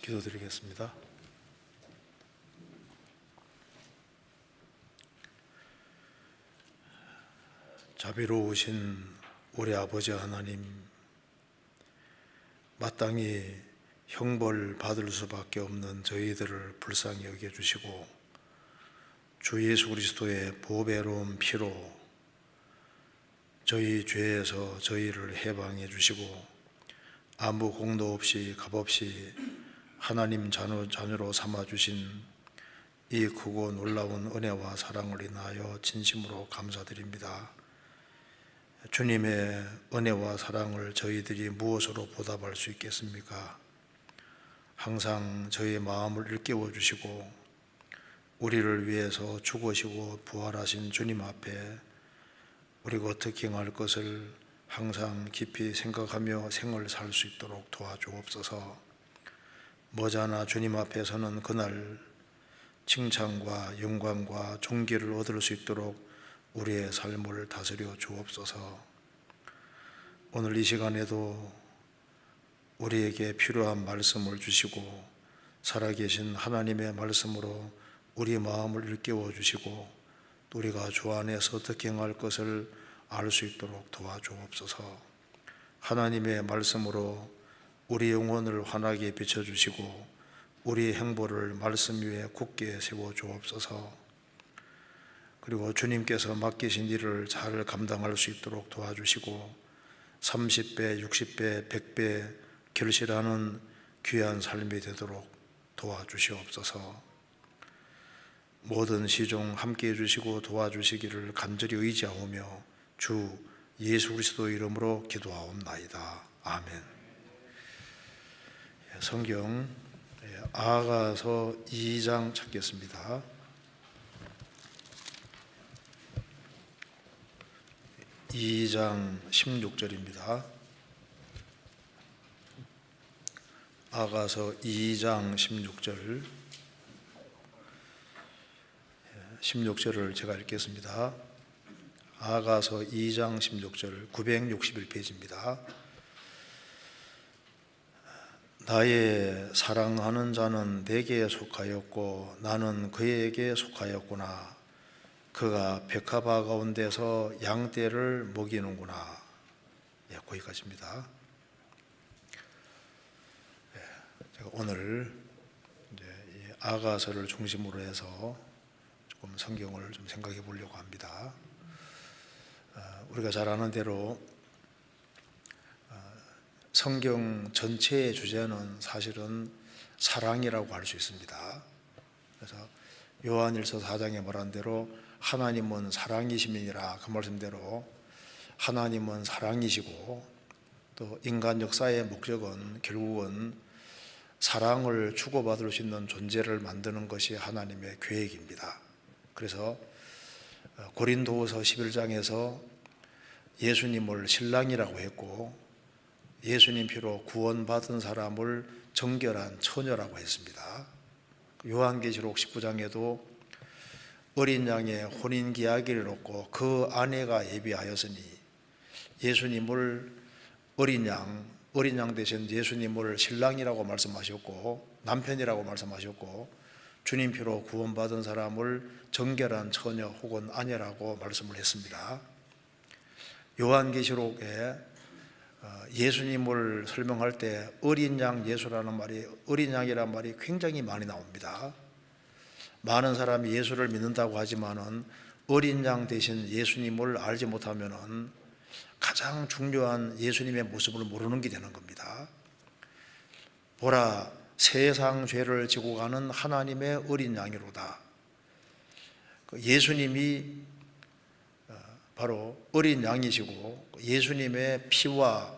기도드리겠습니다. 자비로우신 우리 아버지 하나님, 마땅히 형벌 받을 수밖에 없는 저희들을 불쌍히 여겨주시고 주 예수 그리스도의 보배로운 피로 저희 죄에서 저희를 해방해 주시고 아무 공도 없이 값없이 하나님 자녀로 삼아주신 이 크고 놀라운 은혜와 사랑을 인하여 진심으로 감사드립니다. 주님의 은혜와 사랑을 저희들이 무엇으로 보답할 수 있겠습니까? 항상 저희의 마음을 일깨워 주시고 우리를 위해서 죽으시고 부활하신 주님 앞에 우리가 어떻게 행할 것을 항상 깊이 생각하며 생을 살 수 있도록 도와주옵소서. 머지않아 주님 앞에서는 그날 칭찬과 영광과 존귀를 얻을 수 있도록 우리의 삶을 다스려 주옵소서. 오늘 이 시간에도 우리에게 필요한 말씀을 주시고 살아계신 하나님의 말씀으로 우리 마음을 일깨워 주시고 또 우리가 주 안에서 어떻게 행할 것을 알 수 있도록 도와주옵소서. 하나님의 말씀으로 우리 영혼을 환하게 비춰주시고 우리의 행보를 말씀 위에 굳게 세워 주옵소서. 그리고 주님께서 맡기신 일을 잘 감당할 수 있도록 도와주시고 30배, 60배, 100배 결실하는 귀한 삶이 되도록 도와주시옵소서. 모든 시종 함께해 주시고 도와주시기를 간절히 의지하오며 주 예수 그리스도 이름으로 기도하옵나이다. 아멘. 성경 아가서 2장 찾겠습니다. 2장 16절입니다. 아가서 2장 16절을 제가 읽겠습니다. 아가서 2장 16절 961페이지입니다. 나의 사랑하는 자는 내게 속하였고 나는 그에게 속하였구나. 그가 백합화 가운데서 양떼를 먹이는구나. 거기까지입니다. 제가 오늘 이제 이 아가서를 중심으로 해서 조금 성경을 좀 생각해 보려고 합니다. 우리가 잘 아는 대로 성경 전체의 주제는 사실은 사랑이라고 할 수 있습니다. 그래서 요한일서 4장에 말한 대로 하나님은 사랑이심이니라, 그 말씀대로 하나님은 사랑이시고 또 인간 역사의 목적은 결국은 사랑을 주고받을 수 있는 존재를 만드는 것이 하나님의 계획입니다. 그래서 고린도후서 11장에서 예수님을 신랑이라고 했고 예수님 피로 구원받은 사람을 정결한 처녀라고 했습니다. 요한계시록 19장에도 어린 양의 혼인계약을 놓고 그 아내가 예비하였으니 예수님을 어린 양 대신 예수님을 신랑이라고 말씀하셨고 남편이라고 말씀하셨고 주님 피로 구원받은 사람을 정결한 처녀 혹은 아내라고 말씀을 했습니다. 요한계시록에 예수님을 설명할 때 어린 양 예수라는 말이, 어린 양이라는 말이 굉장히 많이 나옵니다. 많은 사람이 예수를 믿는다고 하지만은 어린 양 대신 예수님을 알지 못하면은 가장 중요한 예수님의 모습을 모르는 게 되는 겁니다. 보라, 세상 죄를 지고 가는 하나님의 어린 양이로다. 예수님이 바로 어린 양이시고 예수님의 피와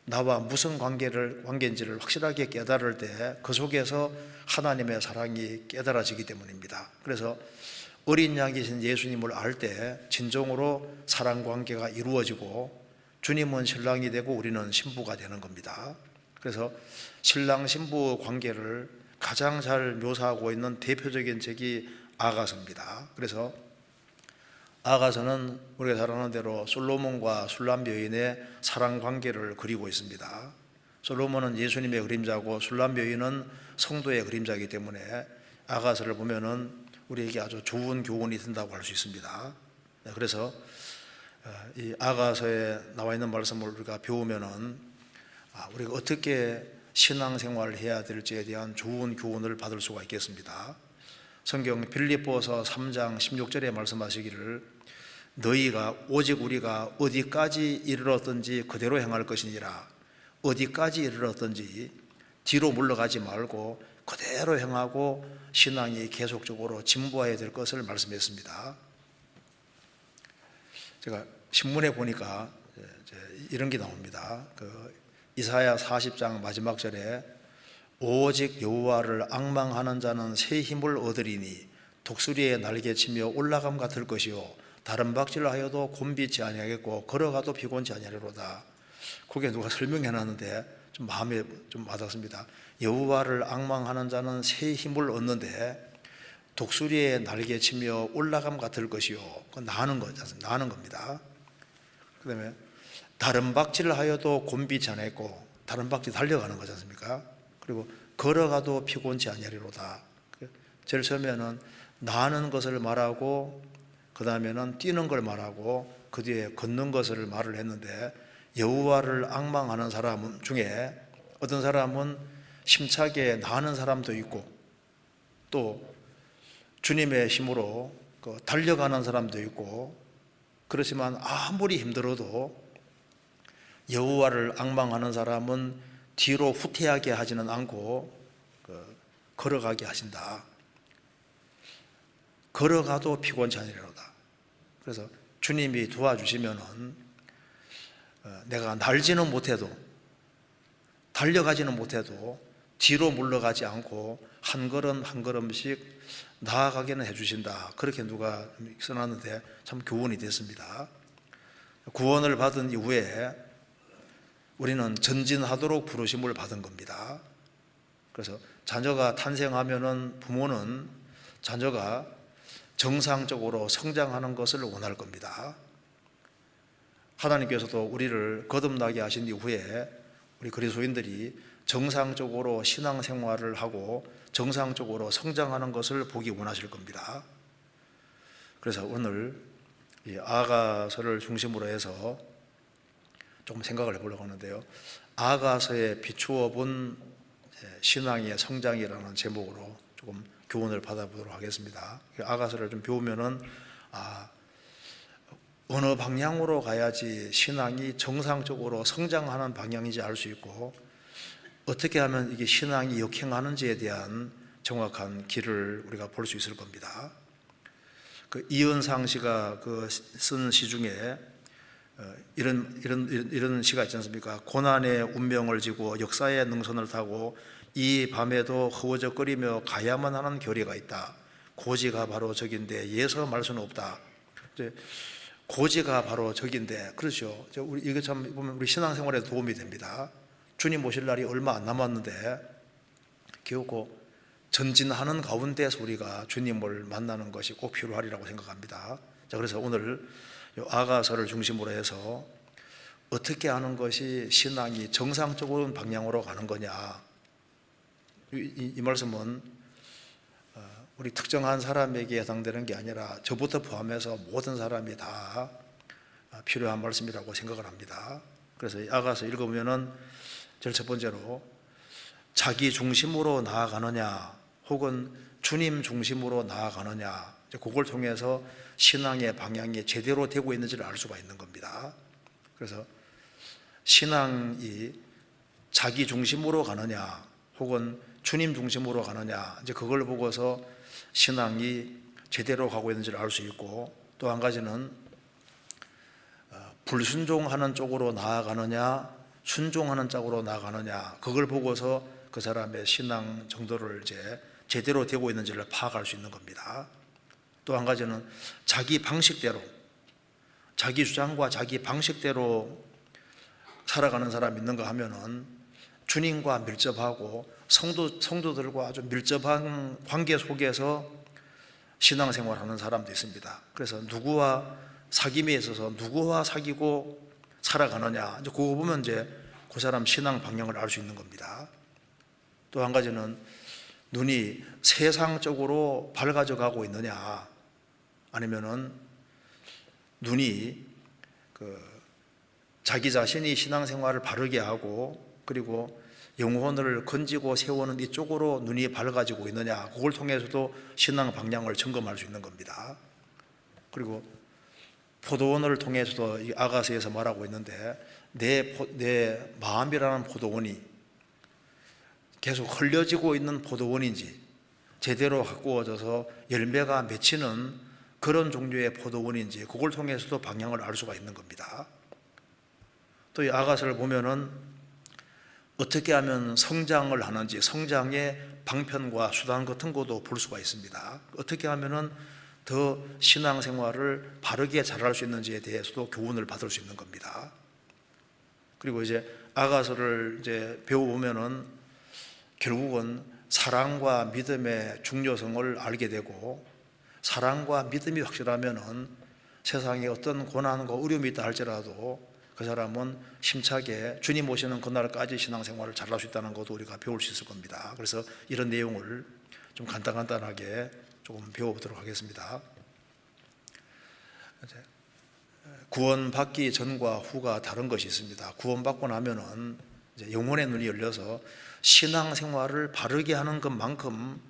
나와 무슨 관계인지를 확실하게 깨달을 때 그 속에서 하나님의 사랑이 깨달아지기 때문입니다. 그래서 어린 양이신 예수님을 알 때 진정으로 사랑 관계가 이루어지고 주님은 신랑이 되고 우리는 신부가 되는 겁니다. 그래서 신랑 신부 관계를 가장 잘 묘사하고 있는 대표적인 책이 아가서입니다. 그래서 아가서는 우리가 잘 아는 대로 솔로몬과 술람 여인의 사랑 관계를 그리고 있습니다. 솔로몬은 예수님의 그림자고 술람 여인은 성도의 그림자이기 때문에 아가서를 보면은 우리에게 아주 좋은 교훈이 된다고 할 수 있습니다. 그래서 이 아가서에 나와 있는 말씀을 우리가 배우면은 우리가 어떻게 신앙생활을 해야 될지에 대한 좋은 교훈을 받을 수가 있겠습니다. 성경 빌립보서 3장 16절에 말씀하시기를 너희가 오직 우리가 어디까지 이르렀든지 그대로 행할 것이니라. 어디까지 이르렀든지 뒤로 물러가지 말고 그대로 행하고 신앙이 계속적으로 진보해야 될 것을 말씀했습니다. 제가 신문에 보니까 이런 게 나옵니다. 이사야 40장 마지막 절에 오직 여호와를 앙망하는 자는 새 힘을 얻으리니 독수리의 날개치며 올라감 같을 것이요 다른 박질하여도 곤비치 아니하겠고 걸어가도 피곤치 아니하리로다. 그게 누가 설명해 놨는데 좀 마음에 좀 와닿습니다. 여호와를 앙망하는 자는 새 힘을 얻는데 독수리의 날개치며 올라감 같을 것이요. 그건 나는 겁니다. 그 다음에 다른 박질하여도 곤비치 않았고 다른 박질 달려가는 거지 않습니까? 그리고 걸어가도 피곤치 아니하리로다. 제일 처음에는 나는 것을 말하고 그 다음에는 뛰는 걸 말하고 그 뒤에 걷는 것을 말을 했는데 여호와를 앙망하는 사람 중에 어떤 사람은 힘차게 나는 사람도 있고 또 주님의 힘으로 달려가는 사람도 있고 그렇지만 아무리 힘들어도 여호와를 앙망하는 사람은 뒤로 후퇴하게 하지는 않고 걸어가게 하신다. 걸어가도 피곤치 아니리로다. 그래서 주님이 도와주시면은 내가 날지는 못해도 달려가지는 못해도 뒤로 물러가지 않고 한 걸음 한 걸음씩 나아가게는 해주신다. 그렇게 누가 써놨는데 참 교훈이 됐습니다. 구원을 받은 이후에 우리는 전진하도록 부르심을 받은 겁니다. 그래서 자녀가 탄생하면은 부모는 자녀가 정상적으로 성장하는 것을 원할 겁니다. 하나님께서도 우리를 거듭나게 하신 이후에 우리 그리스도인들이 정상적으로 신앙생활을 하고 정상적으로 성장하는 것을 보기 원하실 겁니다. 그래서 오늘 이 아가서를 중심으로 해서 조금 생각을 해보려고 하는데요. 아가서에 비추어 본 신앙의 성장이라는 제목으로 조금 교훈을 받아보도록 하겠습니다. 아가서를 좀 배우면은 어느 방향으로 가야지 신앙이 정상적으로 성장하는 방향인지 알 수 있고 어떻게 하면 이게 신앙이 역행하는지에 대한 정확한 길을 우리가 볼 수 있을 겁니다. 이은상 씨가 쓴 시 중에 이런 시가 있지 않습니까? 고난의 운명을 지고 역사의 능선을 타고 이 밤에도 허우적거리며 가야만 하는 교리가 있다. 고지가 바로 저긴데 예서 말 수는 없다. 고지가 바로 저긴데 그렇죠. 이거 참 보면 우리 신앙생활에 도움이 됩니다. 주님 오실 날이 얼마 안 남았는데 결국 전진하는 가운데서 우리가 주님을 만나는 것이 꼭 필요하리라고 생각합니다. 자, 그래서 오늘 아가서를 중심으로 해서 어떻게 하는 것이 신앙이 정상적인 방향으로 가는 거냐. 이 말씀은 우리 특정한 사람에게 해당되는 게 아니라 저부터 포함해서 모든 사람이 다 필요한 말씀이라고 생각을 합니다. 그래서 아가서 읽으면은 제일 첫 번째로 자기 중심으로 나아가느냐 혹은 주님 중심으로 나아가느냐, 그걸 통해서 신앙의 방향이 제대로 되고 있는지를 알 수가 있는 겁니다. 그래서 신앙이 자기 중심으로 가느냐 혹은 주님 중심으로 가느냐, 이제 그걸 보고서 신앙이 제대로 가고 있는지를 알 수 있고, 또 한 가지는 불순종하는 쪽으로 나아가느냐 순종하는 쪽으로 나아가느냐, 그걸 보고서 그 사람의 신앙 정도를 이제 제대로 되고 있는지를 파악할 수 있는 겁니다. 또 한 가지는 자기 방식대로, 자기 주장과 자기 방식대로 살아가는 사람이 있는가 하면은 주님과 밀접하고 성도들과 아주 밀접한 관계 속에서 신앙생활하는 사람도 있습니다. 그래서 누구와 사귐에 있어서 누구와 사귀고 살아가느냐, 이제 그거 보면 이제 그 사람 신앙 방향을 알 수 있는 겁니다. 또 한 가지는 눈이 세상적으로 밝아져 가고 있느냐, 아니면은 눈이 자기 자신이 신앙생활을 바르게 하고 그리고 영혼을 건지고 세우는 이쪽으로 눈이 밝아지고 있느냐, 그걸 통해서도 신앙 방향을 점검할 수 있는 겁니다. 그리고 포도원을 통해서도 아가서에서 말하고 있는데 내 마음이라는 포도원이 계속 흘려지고 있는 포도원인지 제대로 가꾸어져서 열매가 맺히는 그런 종류의 포도원인지 그걸 통해서도 방향을 알 수가 있는 겁니다. 또 이 아가서를 보면은 어떻게 하면 성장을 하는지 성장의 방편과 수단 같은 것도 볼 수가 있습니다. 어떻게 하면은 더 신앙생활을 바르게 잘할 수 있는지에 대해서도 교훈을 받을 수 있는 겁니다. 그리고 이제 아가서를 이제 배워보면은 결국은 사랑과 믿음의 중요성을 알게 되고, 사랑과 믿음이 확실하면은 세상에 어떤 고난과 어려움이 있다 할지라도 그 사람은 힘차게 주님 오시는 그날까지 신앙생활을 잘할 수 있다는 것도 우리가 배울 수 있을 겁니다. 그래서 이런 내용을 좀 간단하게 조금 배워보도록 하겠습니다. 구원받기 전과 후가 다른 것이 있습니다. 구원받고 나면은 이제 영혼의 눈이 열려서 신앙생활을 바르게 하는 것만큼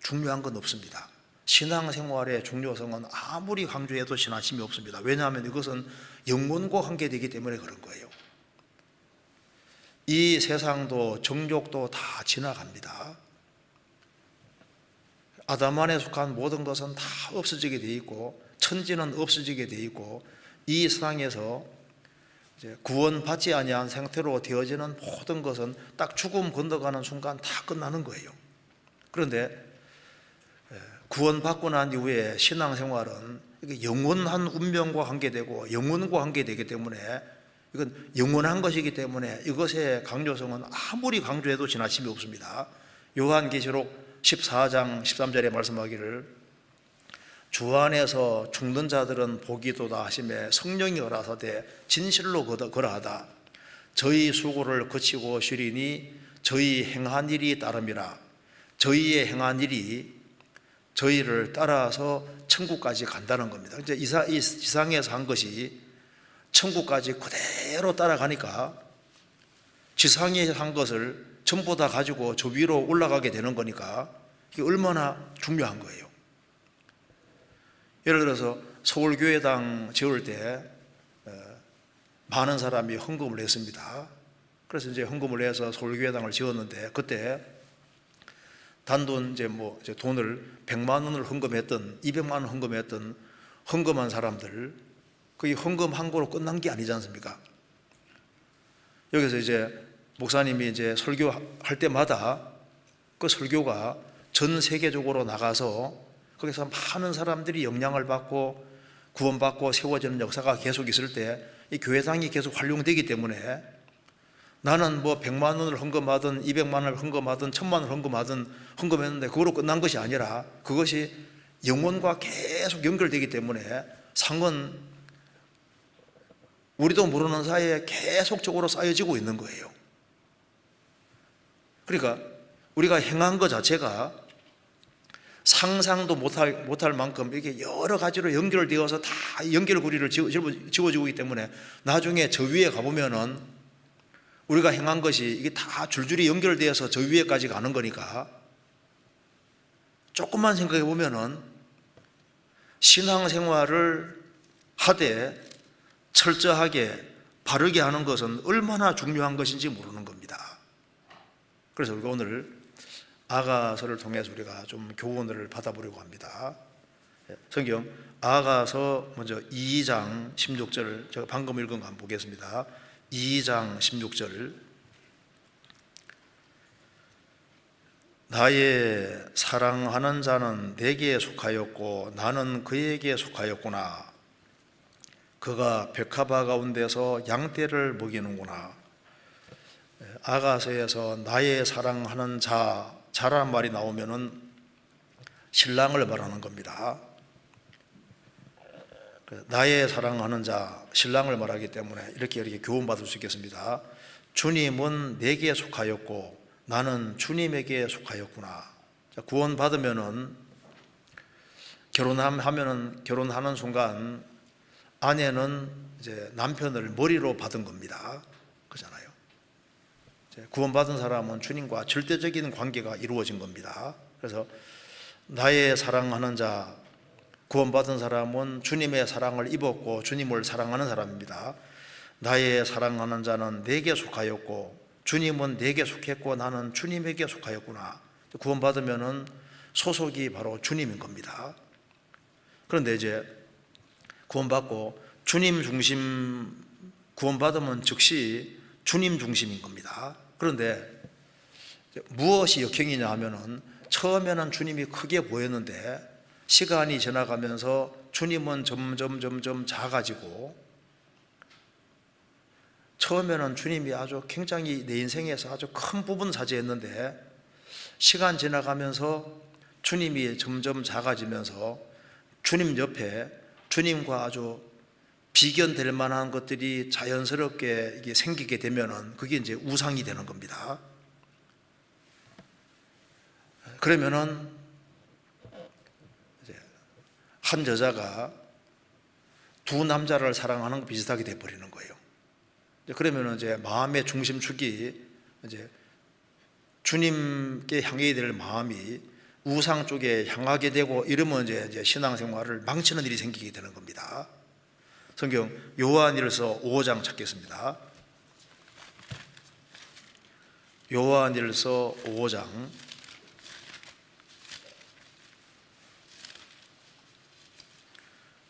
중요한 건 없습니다. 신앙생활의 중요성은 아무리 강조해도 지나침이 없습니다. 왜냐하면 이것은 영혼과 관계되기 때문에 그런 거예요. 이 세상도 정욕도 다 지나갑니다. 아담 안에 속한 모든 것은 다 없어지게 돼 있고 천지는 없어지게 돼 있고 이 세상에서 이제 구원받지 아니한 상태로 되어지는 모든 것은 딱 죽음 건너가는 순간 다 끝나는 거예요. 그런데 구원받고 난 이후에 신앙생활은 영원한 운명과 관계되고 영혼과 관계되기 때문에 이건 영원한 것이기 때문에 이것의 강조성은 아무리 강조해도 지나침이 없습니다. 요한계시록 14장 13절에 말씀하기를 주 안에서 죽는 자들은 복이도다 하시매 성령이 어라사대 진실로 거라하다 저희 수고를 거치고 쉬리니 저희 행한 일이 따름이라 저희의 행한 일이 저희를 따라서 천국까지 간다는 겁니다. 이제 이 지상에서 한 것이 천국까지 그대로 따라가니까 지상에 한 것을 전부 다 가지고 저 위로 올라가게 되는 거니까 이게 얼마나 중요한 거예요. 예를 들어서 서울교회당 지을 때 많은 사람이 헌금을 냈습니다. 그래서 이제 헌금을 내서 서울교회당을 지었는데 그때 단돈 이제 돈을 100만 원을 헌금했던 200만 원 헌금했던 헌금한 사람들 그게 헌금한 거로 끝난 게 아니지 않습니까? 여기서 이제 목사님이 이제 설교할 때마다 그 설교가 전 세계적으로 나가서 거기서 많은 사람들이 영향을 받고 구원받고 세워지는 역사가 계속 있을 때 이 교회당이 계속 활용되기 때문에 나는 100만 원을 헌금하든 200만 원을 헌금하든 1000만 원을 헌금했는데 그거로 끝난 것이 아니라 그것이 영혼과 계속 연결되기 때문에 상은 우리도 모르는 사이에 계속적으로 쌓여지고 있는 거예요. 그러니까 우리가 행한 것 자체가 상상도 못할 만큼 이게 여러 가지로 연결되어서 다 연결고리를 지워지고 있기 때문에 나중에 저 위에 가보면은 우리가 행한 것이 이게 다 줄줄이 연결되어서 저 위에까지 가는 거니까 조금만 생각해 보면은 신앙생활을 하되 철저하게 바르게 하는 것은 얼마나 중요한 것인지 모르는 겁니다. 그래서 우리가 오늘 아가서를 통해서 우리가 좀 교훈을 받아보려고 합니다. 성경 아가서 먼저 2장 16절 제가 방금 읽은 거 한번 보겠습니다. 2장 16절 나의 사랑하는 자는 내게 속하였고 나는 그에게 속하였구나. 그가 백합화 가운데서 양떼를 먹이는구나. 아가서에서 나의 사랑하는 자라는 말이 나오면은 신랑을 말하는 겁니다. 나의 사랑하는 자, 신랑을 말하기 때문에 이렇게 교훈받을 수 있겠습니다. 주님은 내게 속하였고 나는 주님에게 속하였구나. 구원받으면은 결혼하는 순간 아내는 이제 남편을 머리로 받은 겁니다. 그잖아요. 구원받은 사람은 주님과 절대적인 관계가 이루어진 겁니다. 그래서 나의 사랑하는 자, 구원받은 사람은 주님의 사랑을 입었고 주님을 사랑하는 사람입니다. 나의 사랑하는 자는 내게 속하였고 주님은 내게 속했고 나는 주님에게 속하였구나. 구원받으면은 소속이 바로 주님인 겁니다. 그런데 이제 구원받고 주님 중심, 구원받으면 즉시 주님 중심인 겁니다. 그런데 무엇이 역행이냐 하면은 처음에는 주님이 크게 보였는데 시간이 지나가면서 주님은 점점 작아지고, 처음에는 주님이 아주 굉장히 내 인생에서 아주 큰 부분 차지했는데 시간 지나가면서 주님이 점점 작아지면서 주님 옆에 주님과 아주 비견될 만한 것들이 자연스럽게 이게 생기게 되면은 그게 이제 우상이 되는 겁니다. 그러면은 이제 한 여자가 두 남자를 사랑하는 것 비슷하게 돼 버리는 거예요. 그러면은 이제 마음의 중심축이 이제 주님께 향해야 될 마음이 우상 쪽에 향하게 되고, 이러면 이제 신앙생활을 망치는 일이 생기게 되는 겁니다. 성경 요한일서 5장 찾겠습니다. 요한일서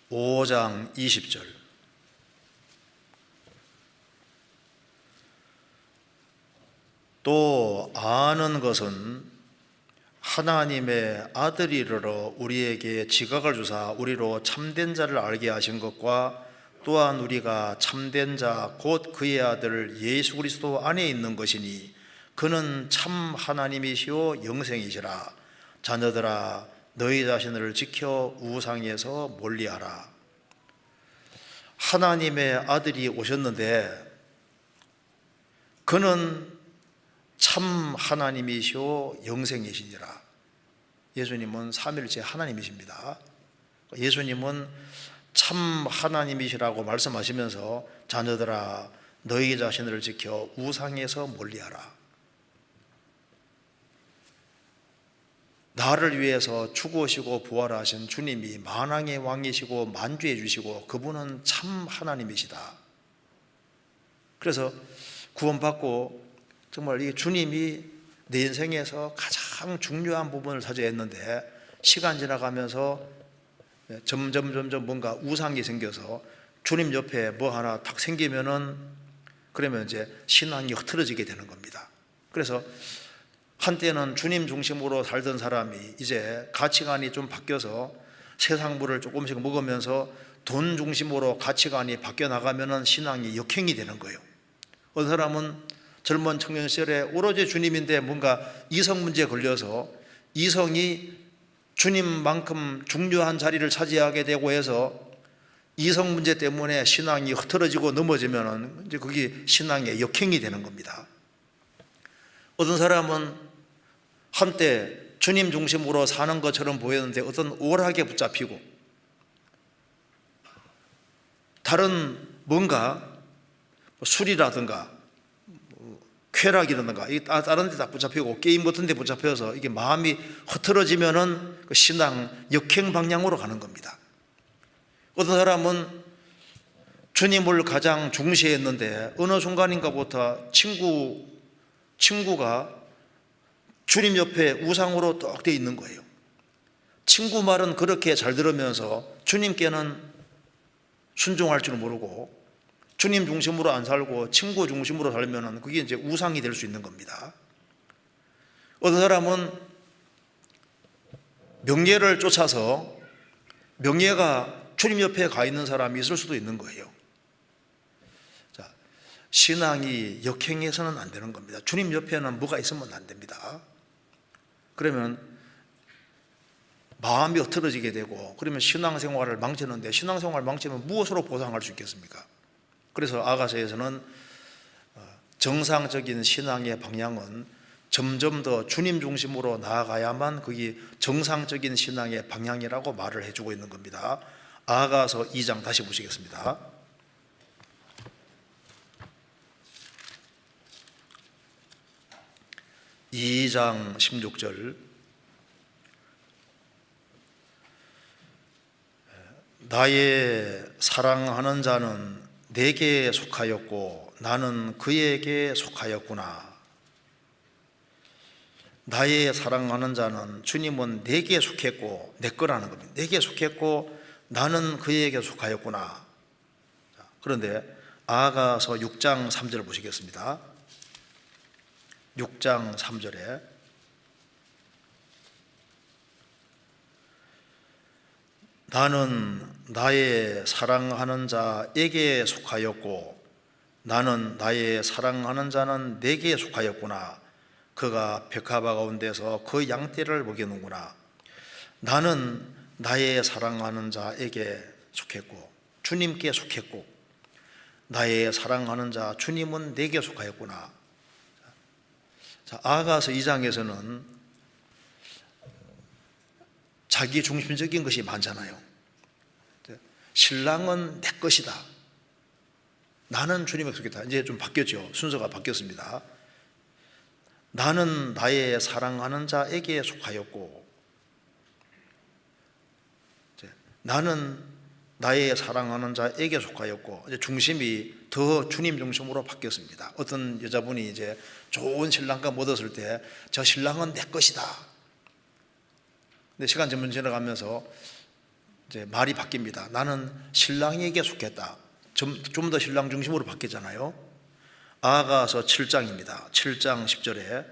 5장 20절. 또 아는 것은 하나님의 아들이러러 우리에게 지각을 주사 우리로 참된 자를 알게 하신 것과, 또한 우리가 참된 자 곧 그의 아들 예수 그리스도 안에 있는 것이니 그는 참 하나님이시오 영생이시라. 자녀들아 너희 자신을 지켜 우상에서 멀리하라. 하나님의 아들이 오셨는데 그는 참 하나님이시오 영생이시니라. 예수님은 삼일째 하나님이십니다. 예수님은 참 하나님이시라고 말씀하시면서 자녀들아 너희 자신을 지켜 우상에서 멀리하라. 나를 위해서 죽으시고 부활하신 주님이 만왕의 왕이시고 만주해 주시고 그분은 참 하나님이시다. 그래서 구원받고 정말 이 주님이 내 인생에서 가장 중요한 부분을 차지했는데 시간 지나가면서 점점 뭔가 우상이 생겨서 주님 옆에 뭐 하나 탁 생기면은 그러면 이제 신앙이 흐트러지게 되는 겁니다. 그래서 한때는 주님 중심으로 살던 사람이 이제 가치관이 좀 바뀌어서 세상물을 조금씩 먹으면서 돈 중심으로 가치관이 바뀌어 나가면은 신앙이 역행이 되는 거예요. 어떤 사람은 젊은 청년 시절에 오로지 주님인데 뭔가 이성 문제에 걸려서 이성이 주님만큼 중요한 자리를 차지하게 되고 해서 이성 문제 때문에 신앙이 흐트러지고 넘어지면은 이제 그게 신앙의 역행이 되는 겁니다. 어떤 사람은 한때 주님 중심으로 사는 것처럼 보였는데 어떤 오락에 붙잡히고 다른 뭔가 술이라든가 쾌락이라든가 다른 데 다 붙잡히고 게임 같은 데 붙잡혀서 이게 마음이 흐트러지면은 그 신앙 역행 방향으로 가는 겁니다. 어떤 사람은 주님을 가장 중시했는데 어느 순간인가부터 친구가 주님 옆에 우상으로 떡 돼 있는 거예요. 친구 말은 그렇게 잘 들으면서 주님께는 순종할 줄 모르고 주님 중심으로 안 살고 친구 중심으로 살면은 그게 이제 우상이 될 수 있는 겁니다. 어떤 사람은 명예를 쫓아서 명예가 주님 옆에 가 있는 사람이 있을 수도 있는 거예요. 자, 신앙이 역행해서는 안 되는 겁니다. 주님 옆에는 뭐가 있으면 안 됩니다. 그러면 마음이 흐트러지게 되고 그러면 신앙생활을 망치는데 신앙생활을 망치면 무엇으로 보상할 수 있겠습니까? 그래서 아가서에서는 정상적인 신앙의 방향은 점점 더 주님 중심으로 나아가야만 그게 정상적인 신앙의 방향이라고 말을 해주고 있는 겁니다. 아가서 2장 다시 보시겠습니다. 2장 16절, 나의 사랑하는 자는 내게 속하였고 나는 그에게 속하였구나. 나의 사랑하는 자는, 주님은 내게 속했고, 내 거라는 겁니다. 내게 속했고 나는 그에게 속하였구나. 그런데 아가서 6장 3절 보시겠습니다. 6장 3절에 나는 나의 사랑하는 자에게 속하였고 나는 나의 사랑하는 자는 내게 속하였구나. 그가 백합화 가운데서 그 양떼를 먹이는구나. 나는 나의 사랑하는 자에게 속했고 주님께 속했고 나의 사랑하는 자 주님은 내게 속하였구나. 자, 아가서 2장에서는 자기 중심적인 것이 많잖아요. 신랑은 내 것이다. 나는 주님에게 속했다. 이제 좀 바뀌었죠. 순서가 바뀌었습니다. 나는 나의 사랑하는 자에게 속하였고 나는 나의 사랑하는 자에게 속하였고, 이제 중심이 더 주님 중심으로 바뀌었습니다. 어떤 여자분이 이제 좋은 신랑감 얻었을 때 저 신랑은 내 것이다. 근데 시간 점점 지나가면서 이제 말이 바뀝니다. 나는 신랑에게 속했다. 좀 더 신랑 중심으로 바뀌잖아요. 아가서 7장입니다. 7장 10절에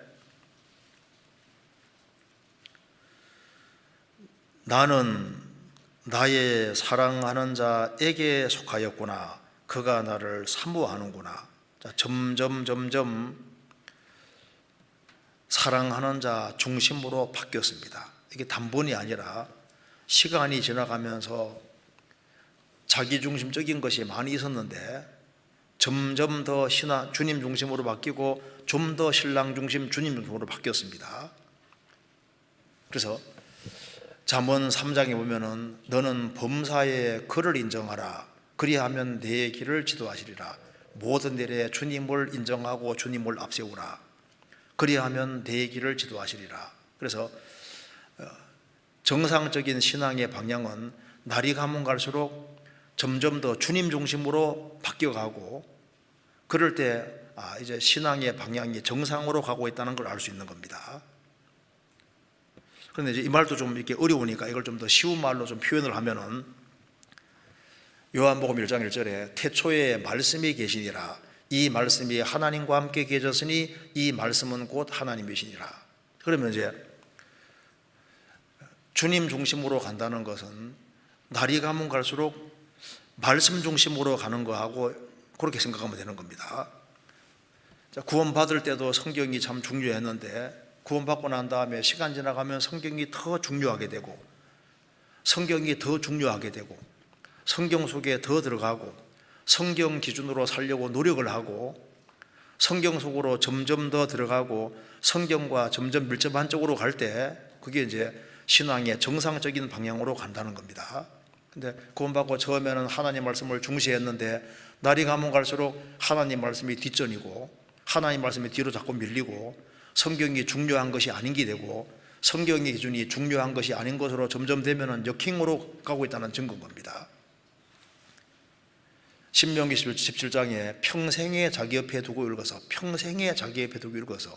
나는 나의 사랑하는 자에게 속하였구나. 그가 나를 사모하는구나. 자, 점점 사랑하는 자 중심으로 바뀌었습니다. 이게 단번이 아니라 시간이 지나가면서 자기 중심적인 것이 많이 있었는데 점점 더 주님 중심으로 바뀌고 좀 더 신랑 중심, 주님 중심으로 바뀌었습니다. 그래서 잠언 3장에 보면은 너는 범사의 그를 인정하라. 그리하면 내 길을 지도하시리라. 모든 일에 주님을 인정하고 주님을 앞세우라. 그리하면 내 길을 지도하시리라. 그래서 정상적인 신앙의 방향은 날이 가면 갈수록 점점 더 주님 중심으로 바뀌어가고, 그럴 때 이제 신앙의 방향이 정상으로 가고 있다는 걸 알 수 있는 겁니다. 그런데 이제 이 말도 좀 이렇게 어려우니까 이걸 좀 더 쉬운 말로 좀 표현을 하면은, 요한복음 1장 1절에 태초에 말씀이 계시니라. 이 말씀이 하나님과 함께 계셨으니 이 말씀은 곧 하나님이시니라. 그러면 이제 주님 중심으로 간다는 것은 날이 가면 갈수록 말씀 중심으로 가는 거하고 그렇게 생각하면 되는 겁니다. 자, 구원받을 때도 성경이 참 중요했는데 구원받고 난 다음에 시간 지나가면 성경이 더 중요하게 되고, 성경이 더 중요하게 되고, 성경 속에 더 들어가고, 성경 기준으로 살려고 노력을 하고, 성경 속으로 점점 더 들어가고 성경과 점점 밀접한 쪽으로 갈 때 그게 이제 신앙의 정상적인 방향으로 간다는 겁니다. 근데 구원받고 처음에는 하나님 말씀을 중시했는데 날이 가면 갈수록 하나님 말씀이 뒷전이고 하나님 말씀이 뒤로 자꾸 밀리고 성경이 중요한 것이 아닌 게 되고 성경의 기준이 중요한 것이 아닌 것으로 점점 되면은 역행으로 가고 있다는 증거인 겁니다. 신명기 17장에 평생에 자기 옆에 두고 읽어서, 평생에 자기 옆에 두고 읽어서,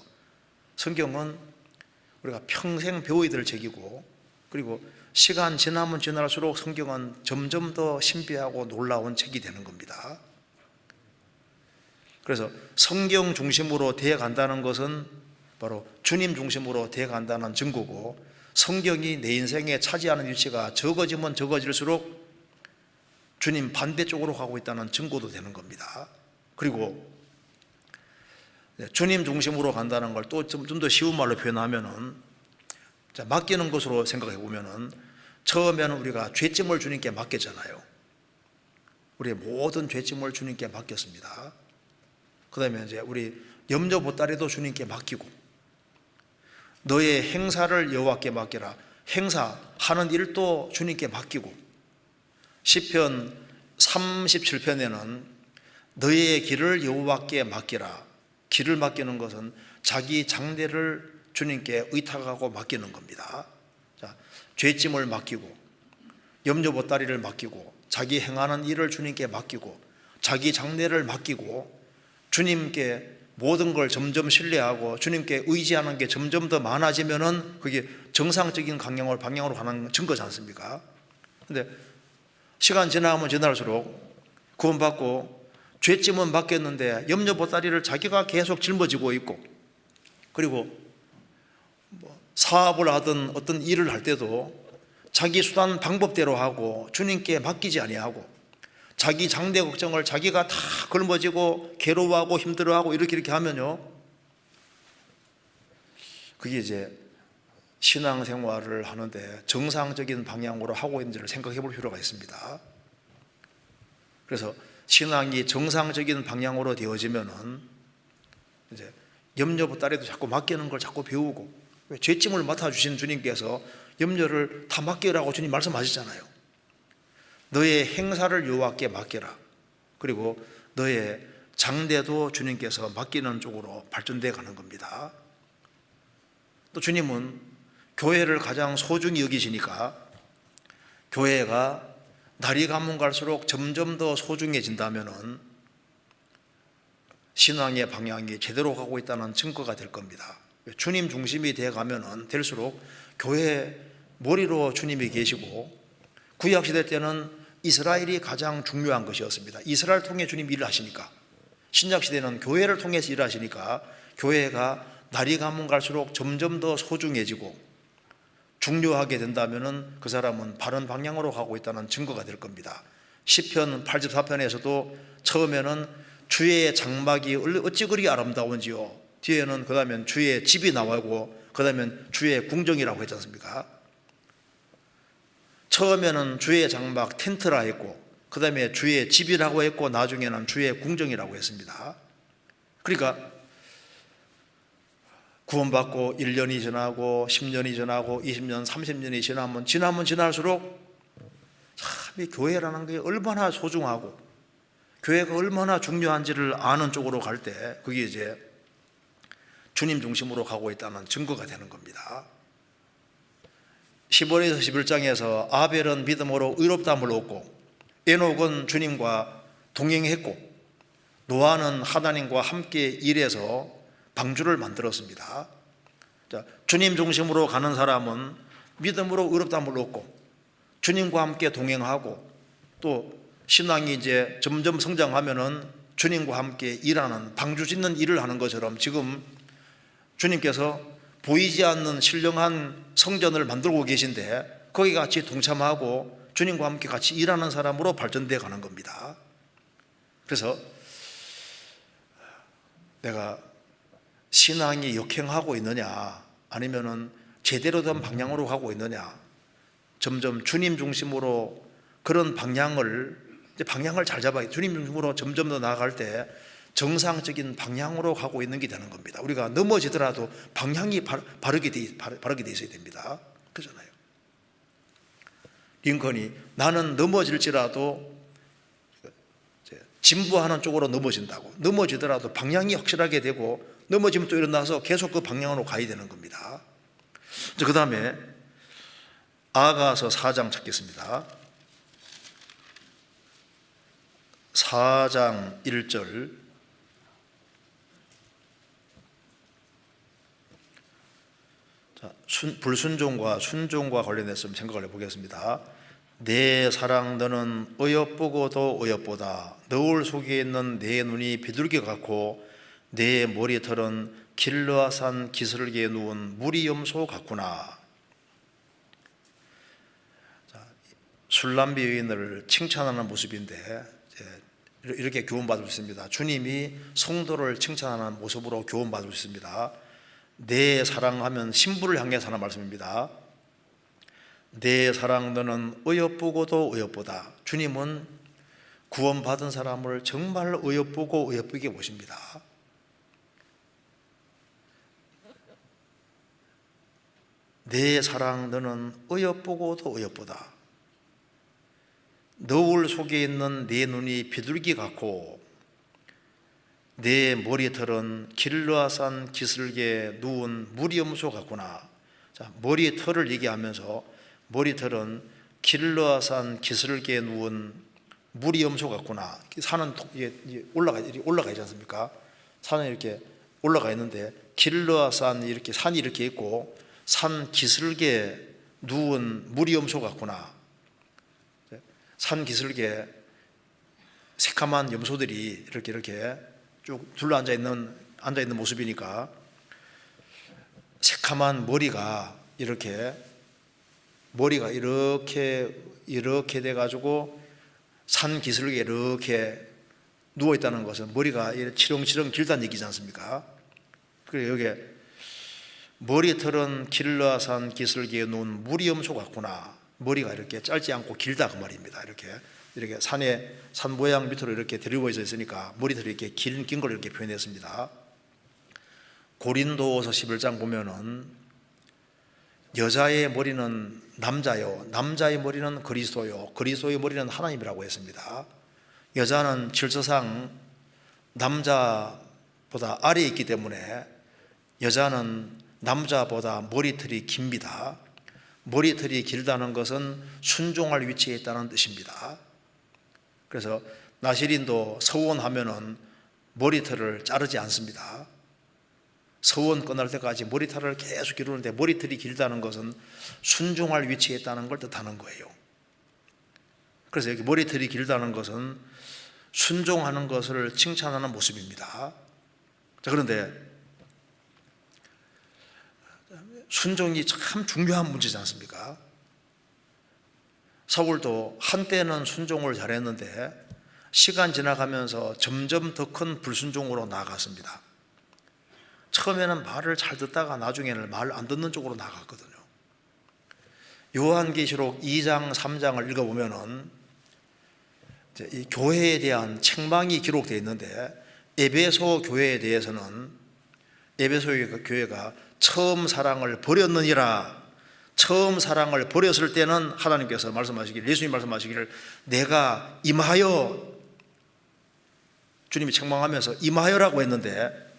성경은 우리가 평생 배워야 될 책이고, 그리고 시간 지나면 지날수록 성경은 점점 더 신비하고 놀라운 책이 되는 겁니다. 그래서 성경 중심으로 되어 간다는 것은 바로 주님 중심으로 되어 간다는 증거고, 성경이 내 인생에 차지하는 위치가 적어지면 적어질수록 주님 반대쪽으로 가고 있다는 증거도 되는 겁니다. 그리고 주님 중심으로 간다는 걸 또 좀 더 쉬운 말로 표현하면은, 맡기는 것으로 생각해 보면은, 처음에는 우리가 죄짐을 주님께 맡겼잖아요. 우리의 모든 죄짐을 주님께 맡겼습니다. 그 다음에 이제 우리 염려 보따리도 주님께 맡기고, 너의 행사를 여호와께 맡기라. 행사하는 일도 주님께 맡기고, 시편 37편에는 너의 길을 여호와께 맡기라. 길을 맡기는 것은 자기 장래를 주님께 의탁하고 맡기는 겁니다. 자, 죄짐을 맡기고, 염려 보따리를 맡기고, 자기 행하는 일을 주님께 맡기고, 자기 장래를 맡기고, 주님께 모든 걸 점점 신뢰하고 주님께 의지하는 게 점점 더 많아지면은 그게 정상적인 방향으로 가는 증거지 않습니까? 근데 시간 지나면 지날수록 구원받고 죄짐은 맡겼는데 염려 보따리를 자기가 계속 짊어지고 있고, 그리고 사업을 하든 어떤 일을 할 때도 자기 수단 방법대로 하고 주님께 맡기지 아니하고, 자기 장래 걱정을 자기가 다 걸머지고 괴로워하고 힘들어하고 이렇게 하면요, 그게 이제 신앙생활을 하는데 정상적인 방향으로 하고 있는지를 생각해 볼 필요가 있습니다. 그래서 신앙이 정상적인 방향으로 되어지면은 이제 염려 보따리도 자꾸 맡기는 걸 자꾸 배우고, 죄짐을 맡아주신 주님께서 염려를 다 맡기라고 주님 말씀하시잖아요. 너의 행사를 여호와께 맡겨라. 그리고 너의 장래도 주님께서 맡기는 쪽으로 발전되어 가는 겁니다. 또 주님은 교회를 가장 소중히 여기시니까 교회가 날이 가면 갈수록 점점 더 소중해진다면은 신앙의 방향이 제대로 가고 있다는 증거가 될 겁니다. 주님 중심이 되어 가면은 될수록 교회 머리로 주님이 계시고, 구약시대 때는 이스라엘이 가장 중요한 것이었습니다. 이스라엘 통해 주님 일을 하시니까. 신약시대는 교회를 통해서 일하시니까 교회가 날이 가면 갈수록 점점 더 소중해지고 중요하게 된다면 그 사람은 바른 방향으로 가고 있다는 증거가 될 겁니다. 시편 84편에서도 처음에는 주의 장막이 어찌 그리 아름다운지요, 뒤에는 그 다음에 주의 집이 나오고 그 다음에 주의 궁정이라고 했지 않습니까? 처음에는 주의 장막 텐트라 했고, 그 다음에 주의 집이라고 했고, 나중에는 주의 궁정이라고 했습니다. 그러니까 구원받고 1년이 지나고 10년이 지나고 20년, 30년이 지나면 지날수록 참 이 교회라는 게 얼마나 소중하고 교회가 얼마나 중요한지를 아는 쪽으로 갈 때 그게 이제 주님 중심으로 가고 있다는 증거가 되는 겁니다. 15절에서 11장에서 아벨은 믿음으로 의롭다함을 얻고, 에녹은 주님과 동행했고, 노아는 하나님과 함께 일해서 방주를 만들었습니다. 자, 주님 중심으로 가는 사람은 믿음으로 의롭다함을 얻고 주님과 함께 동행하고, 또 신앙이 이제 점점 성장하면은 주님과 함께 일하는, 방주 짓는 일을 하는 것처럼 지금 주님께서 보이지 않는 신령한 성전을 만들고 계신데 거기 같이 동참하고 주님과 함께 같이 일하는 사람으로 발전되어 가는 겁니다. 그래서 내가 신앙이 역행하고 있느냐 아니면은 제대로 된 방향으로 가고 있느냐, 점점 주님 중심으로 그런 방향을 잘 잡아야, 주님 중심으로 점점 더 나아갈 때 정상적인 방향으로 가고 있는 게 되는 겁니다. 우리가 넘어지더라도 방향이 바르게 돼 있어야 됩니다. 그렇잖아요. 링컨이 나는 넘어질지라도 진보하는 쪽으로 넘어진다고, 넘어지더라도 방향이 확실하게 되고 넘어지면 또 일어나서 계속 그 방향으로 가야 되는 겁니다. 그 다음에 아가서 4장 찾겠습니다. 4장 1절. 자, 불순종과 순종과 관련해서 생각을 해보겠습니다. 내 사랑 너는 어여쁘고도 어여쁘다. 너울 속에 있는 내 눈이 비둘기 같고 내 머리털은 길르아산 기슭에 누운 무리염소 같구나. 자, 술람비 여인을 칭찬하는 모습인데 이렇게 교훈받을 수 있습니다. 주님이 성도를 칭찬하는 모습으로 교훈받을 수 있습니다. 내 사랑하면 신부를 향해서 하는 말씀입니다. 내 사랑 너는 어여쁘고도 어여쁘다. 주님은 구원받은 사람을 정말 어여쁘고 어여쁘게 보십니다. 내 사랑 너는 어여쁘고도 어여쁘다. 너울 속에 있는 내 눈이 비둘기 같고 내 머리털은 길르앗산 기슭에 누운 무리염소 같구나. 자, 머리털을 얘기하면서 머리털은 길르앗산 기슭에 누운 무리염소 같구나. 산은 올라가 있지 않습니까? 산은 이렇게 올라가 있는데 길르앗산 이렇게 산이 이렇게 있고 산 기슭에 누운 무리염소 같구나. 산 기슭에 새카만 염소들이 이렇게 쭉 둘러 앉아 있는 모습이니까 새카만 머리가 이렇게 돼 가지고 산 기슭에 이렇게 누워 있다는 것은 머리가 치렁치렁 길다는 얘기지 않습니까? 그리고 여기에 머리털은 길르앗산 기슭에 누운 무리염소 같구나. 머리가 이렇게 짧지 않고 길다 그 말입니다. 이렇게 산 모양 밑으로 이렇게 드리워져 있으니까 머리털이 이렇게 긴 걸 이렇게 표현했습니다. 고린도후서 11장 보면은 여자의 머리는 남자요, 남자의 머리는 그리스도요, 그리스도의 머리는 하나님이라고 했습니다. 여자는 질서상 남자보다 아래에 있기 때문에 여자는 남자보다 머리털이 깁니다. 머리털이 길다는 것은 순종할 위치에 있다는 뜻입니다. 그래서 나시린도 서원하면은 머리털을 자르지 않습니다. 서원 끝날 때까지 머리털을 계속 기르는데 머리털이 길다는 것은 순종할 위치에 있다는 걸 뜻하는 거예요. 그래서 여기 머리털이 길다는 것은 순종하는 것을 칭찬하는 모습입니다. 자, 그런데 순종이 참 중요한 문제지 않습니까? 사울도 한때는 순종을 잘했는데 시간 지나가면서 점점 더 큰 불순종으로 나아갔습니다. 처음에는 말을 잘 듣다가 나중에는 말 안 듣는 쪽으로 나아갔거든요. 요한계시록 2장 3장을 읽어보면은 이 교회에 대한 책망이 기록되어 있는데 에베소 교회에 대해서는 에베소 교회가 처음 사랑을 버렸느니라. 처음 사랑을 버렸을 때는 하나님께서 말씀하시기를, 예수님 말씀하시기를 내가 임하여, 주님이 책망하면서 임하여라고 했는데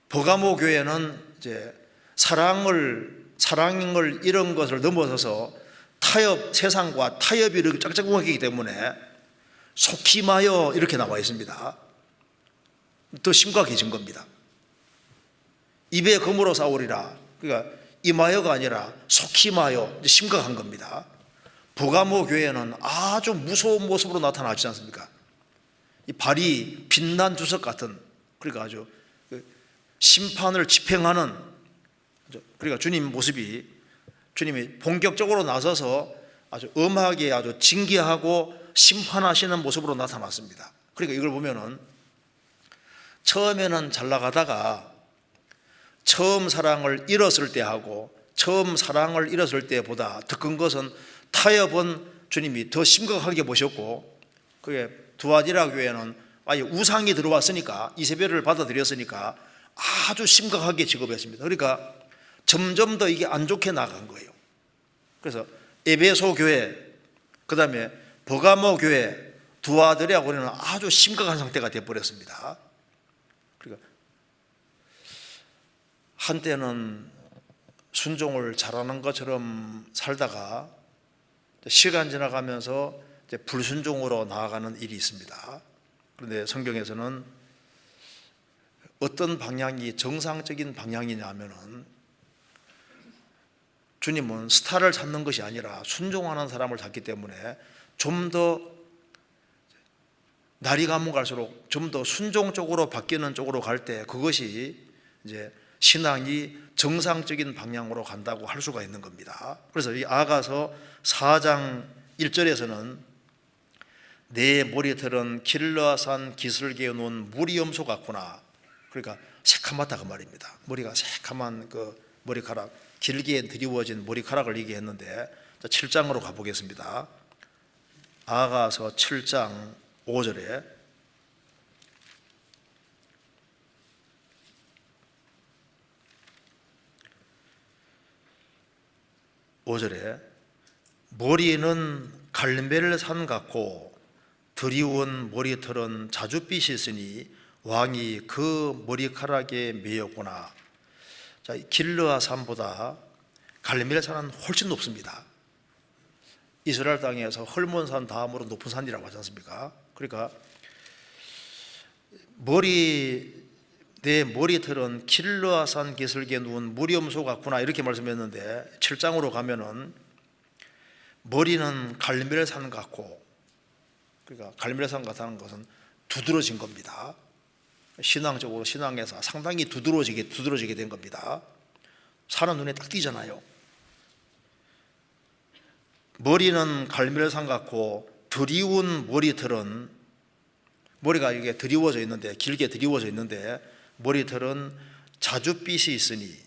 버가모 교회는 이제 사랑을 이런 것을 넘어서서 세상과 타협이 이렇게 짝짝꿍하기 때문에 속히 임하여 이렇게 나와 있습니다. 더 심각해진 겁니다. 입에 검으로 싸우리라. 그러니까 임하여가 아니라 속히 임하여, 심각한 겁니다. 버가모 교회는 아주 무서운 모습으로 나타나지 않습니까? 이 발이 빛난 주석 같은, 그러니까 아주 심판을 집행하는, 그러니까 주님이 본격적으로 나서서 아주 엄하게 아주 징계하고 심판하시는 모습으로 나타났습니다. 그러니까 이걸 보면은 처음에는 잘 나가다가 처음 사랑을 잃었을 때하고 처음 사랑을 잃었을 때보다 더 큰 것은 타협은 주님이 더 심각하게 보셨고, 그게 두아디라 교회는 아예 우상이 들어왔으니까, 이세벨을 받아들였으니까 아주 심각하게 취급했습니다. 그러니까 점점 더 이게 안 좋게 나간 거예요. 그래서 에베소 교회, 그 다음에 버가모 교회, 두아디라고는 아주 심각한 상태가 되어버렸습니다. 그러니까 한때는 순종을 잘하는 것처럼 살다가 시간 지나가면서 이제 불순종으로 나아가는 일이 있습니다. 그런데 성경에서는 어떤 방향이 정상적인 방향이냐면은 주님은 스타를 찾는 것이 아니라 순종하는 사람을 찾기 때문에 좀 더 날이 가면 갈수록 좀 더 순종 쪽으로 바뀌는 쪽으로 갈 때 그것이 이제 신앙이 정상적인 방향으로 간다고 할 수가 있는 겁니다. 그래서 이 아가서 4장 1절에서는 내 머리털은 길르앗산 기슭에 놓은 무리염소 같구나. 그러니까 새카맣다 그 말입니다. 머리가 새카만 그 머리카락, 길게 드리워진 머리카락을 얘기했는데 7장으로 가보겠습니다. 아가서 7장 5절에 머리는 갈멜산 같고 드리운 머리털은 자줏빛이 있으니 왕이 그 머리카락에 매였구나. 자, 길르아 산보다 갈멜산은 훨씬 높습니다. 이스라엘 땅에서 헐몬산 다음으로 높은 산이라고 하지 않습니까? 그러니까 내 머리털은 길르아산 기슭에 누운 무렴소 같구나 이렇게 말씀했는데 7장으로 가면은 머리는 갈멜산 같고, 그러니까 갈멜산 같다는 것은 두드러진 겁니다. 신앙적으로 신앙에서 상당히 두드러지게 된 겁니다. 산은 눈에 딱 띄잖아요. 머리는 갈멜산 같고 드리운 머리털은, 머리가 이게 드리워져 있는데, 길게 드리워져 있는데 머리털은 자줏빛이 있으니,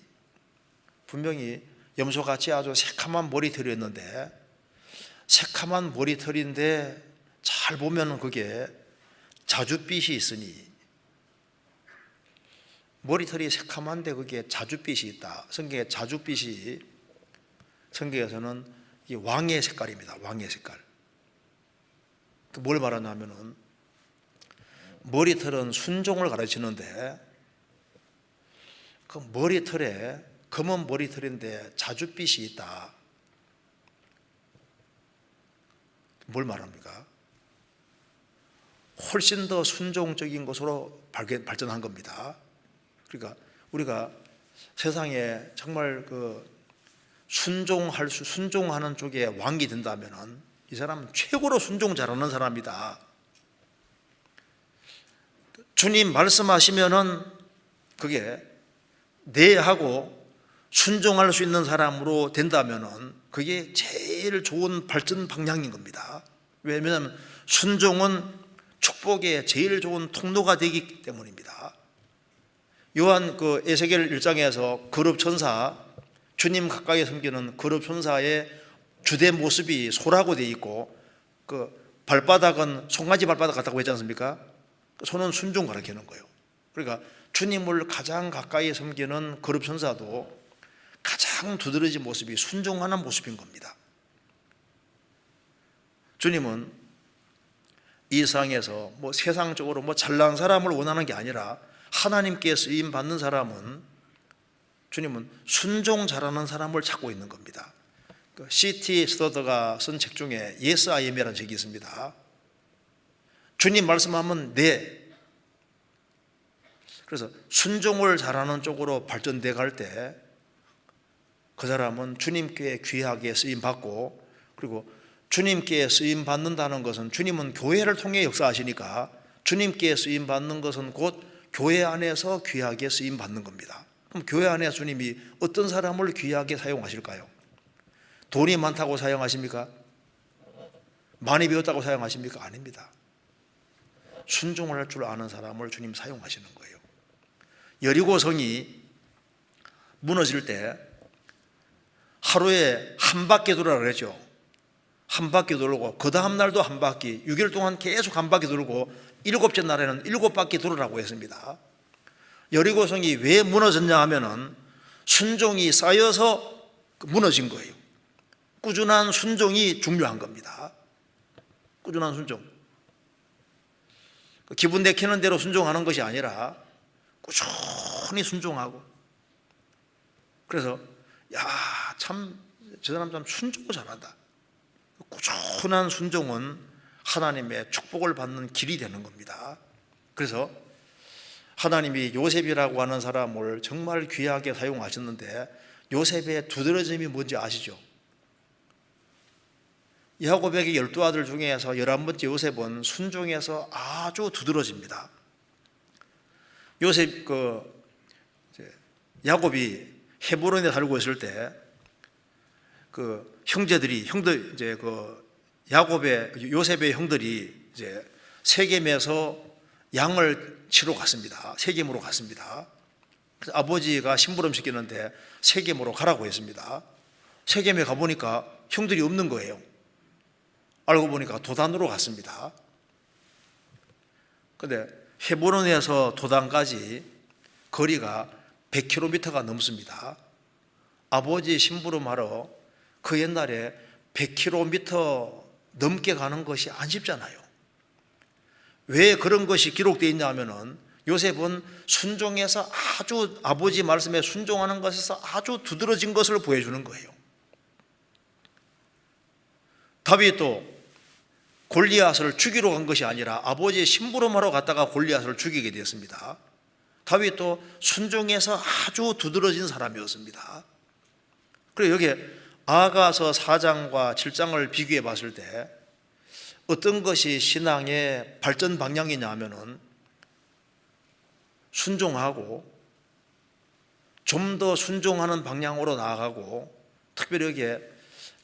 분명히 염소같이 아주 새카만 머리털이었는데, 새카만 머리털인데 잘 보면 그게 자줏빛이 있으니, 머리털이 새카만데 그게 자줏빛이 있다. 성경에 자줏빛이, 성경에서는 이 왕의 색깔입니다. 왕의 색깔. 뭘 말하냐면은 머리털은 순종을 가르치는데, 그 머리털에, 검은 머리털인데 자줏빛이 있다. 뭘 말합니까? 훨씬 더 순종적인 것으로 발전한 겁니다. 그러니까 우리가 세상에 정말 순종하는 쪽에 왕이 된다면은 이 사람은 최고로 순종 잘하는 사람이다. 주님 말씀하시면은 그게 네 하고 순종할 수 있는 사람으로 된다면은 그게 제일 좋은 발전 방향인 겁니다. 왜냐하면 순종은 축복의 제일 좋은 통로가 되기 때문입니다. 요한 에스겔 1장에서 거룩 천사, 주님 가까이 섬기는 거룩 천사의 주된 모습이 소라고 되어 있고, 그 발바닥은 송아지 발바닥 같다고 했지 않습니까? 손은 순종 가르치는 거예요. 그러니까 주님을 가장 가까이 섬기는 거룩 천사도 가장 두드러진 모습이 순종하는 모습인 겁니다. 주님은 이 세상에서 세상적으로 잘난 사람을 원하는 게 아니라, 하나님께 쓰임 받는 사람은, 주님은 순종 잘하는 사람을 찾고 있는 겁니다. C.T. 스터더가 쓴 책 중에 Yes, I am이라는 책이 있습니다. 주님 말씀하면 네. 그래서 순종을 잘하는 쪽으로 발전돼 갈 때 그 사람은 주님께 귀하게 쓰임 받고, 그리고 주님께 쓰임 받는다는 것은, 주님은 교회를 통해 역사하시니까 주님께 쓰임 받는 것은 곧 교회 안에서 귀하게 쓰임 받는 겁니다. 그럼 교회 안에 주님이 어떤 사람을 귀하게 사용하실까요? 돈이 많다고 사용하십니까? 많이 배웠다고 사용하십니까? 아닙니다. 순종을 할 줄 아는 사람을 주님 사용하시는 거예요. 여리고성이 무너질 때 하루에 한 바퀴 돌아라 그랬죠. 한 바퀴 돌고, 그 다음 날도 한 바퀴, 6일 동안 계속 한 바퀴 돌고, 7째 날에는 7바퀴 돌으라고 했습니다. 여리고성이 왜 무너졌냐 하면은 순종이 쌓여서 무너진 거예요. 꾸준한 순종이 중요한 겁니다. 꾸준한 순종. 기분 내키는 대로 순종하는 것이 아니라 꾸준히 순종하고, 그래서 저 사람 참 순종을 잘한다. 꾸준한 순종은 하나님의 축복을 받는 길이 되는 겁니다. 그래서 하나님이 요셉이라고 하는 사람을 정말 귀하게 사용하셨는데, 요셉의 두드러짐이 뭔지 아시죠? 야곱에게 12아들 중에서 11번째 요셉은 순종해서 아주 두드러집니다. 야곱이 헤브론에 살고 있을 때 요셉의 형들이 세겜에서 양을 치러 갔습니다. 세겜으로 갔습니다. 그래서 아버지가 심부름 시키는데 세겜으로 가라고 했습니다. 세겜에 가보니까 형들이 없는 거예요. 알고 보니까 도단으로 갔습니다. 근데 헤브론에서 도단까지 거리가 100km가 넘습니다. 아버지 심부름하러 그 옛날에 100km 넘게 가는 것이 안 쉽잖아요. 왜 그런 것이 기록되어 있냐면은 요셉은 순종해서 아주 아버지 말씀에 순종하는 것에서 아주 두드러진 것을 보여주는 거예요. 다윗도 골리앗을 죽이러 간 것이 아니라 아버지의 심부름하러 갔다가 골리앗을 죽이게 되었습니다. 다윗도 순종해서 아주 두드러진 사람이었습니다. 그리고 여기에 아가서 4장과 7장을 비교해 봤을 때 어떤 것이 신앙의 발전 방향이냐 하면은 순종하고 좀 더 순종하는 방향으로 나아가고, 특별히 여기에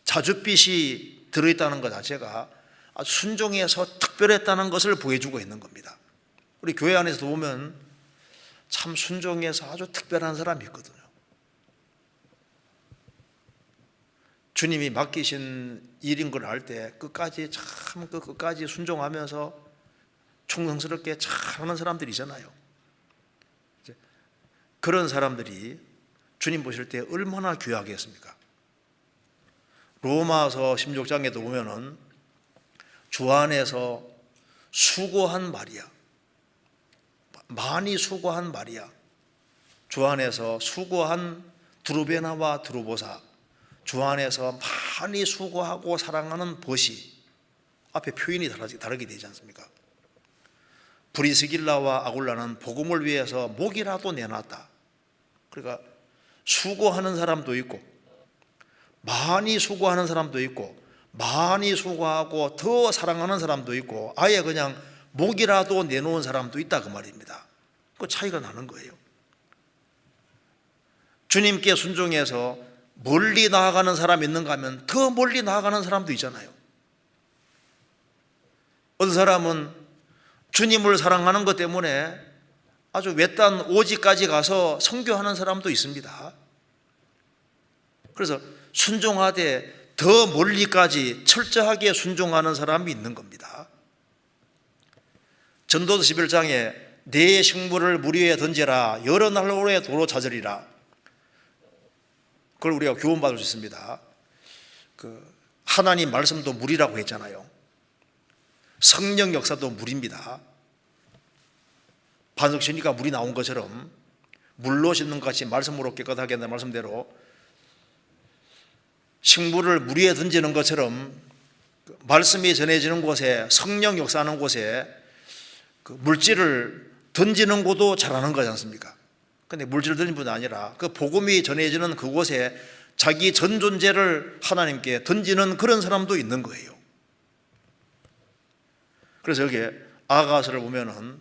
자줏빛이 들어있다는 것 자체가 순종해서 특별했다는 것을 보여주고 있는 겁니다. 우리 교회 안에서도 보면 참 순종해서 아주 특별한 사람이 있거든요. 주님이 맡기신 일인 걸 알 때 끝까지 참 끝까지 순종하면서 충성스럽게 잘하는 사람들이잖아요. 그런 사람들이 주님 보실 때 얼마나 귀하겠습니까? 로마서 16장에도 보면은 주 안에서 수고한 마리아, 많이 수고한 마리아, 주 안에서 수고한 드루베나와 드루보사, 주 안에서 많이 수고하고 사랑하는 벗이, 앞에 표현이 다르게 되지 않습니까? 브리스길라와 아굴라는 복음을 위해서 목이라도 내놨다. 그러니까 수고하는 사람도 있고 많이 수고하는 사람도 있고 많이 수고하고 더 사랑하는 사람도 있고 아예 그냥 목이라도 내놓은 사람도 있다 그 말입니다. 그 차이가 나는 거예요. 주님께 순종해서 멀리 나아가는 사람이 있는가 하면 더 멀리 나아가는 사람도 있잖아요. 어떤 사람은 주님을 사랑하는 것 때문에 아주 외딴 오지까지 가서 선교하는 사람도 있습니다. 그래서 순종하되 더 멀리까지 철저하게 순종하는 사람이 있는 겁니다. 전도서 11장에 내 식물을 물 위에 던지라 여러 날로의 도로 찾으리라, 그걸 우리가 교훈받을 수 있습니다. 하나님 말씀도 물이라고 했잖아요. 성령 역사도 물입니다. 반석시니까 물이 나온 것처럼 물로 씻는 것 같이 말씀으로 깨끗하게 한다는 말씀대로 식물을 물 위에 던지는 것처럼 말씀이 전해지는 곳에, 성령 역사하는 곳에 물질을 던지는 것도 잘하는 거지 않습니까? 근데 물질을 던지는 분이 아니라 그 복음이 전해지는 그곳에 자기 전 존재를 하나님께 던지는 그런 사람도 있는 거예요. 그래서 여기에 아가서를 보면은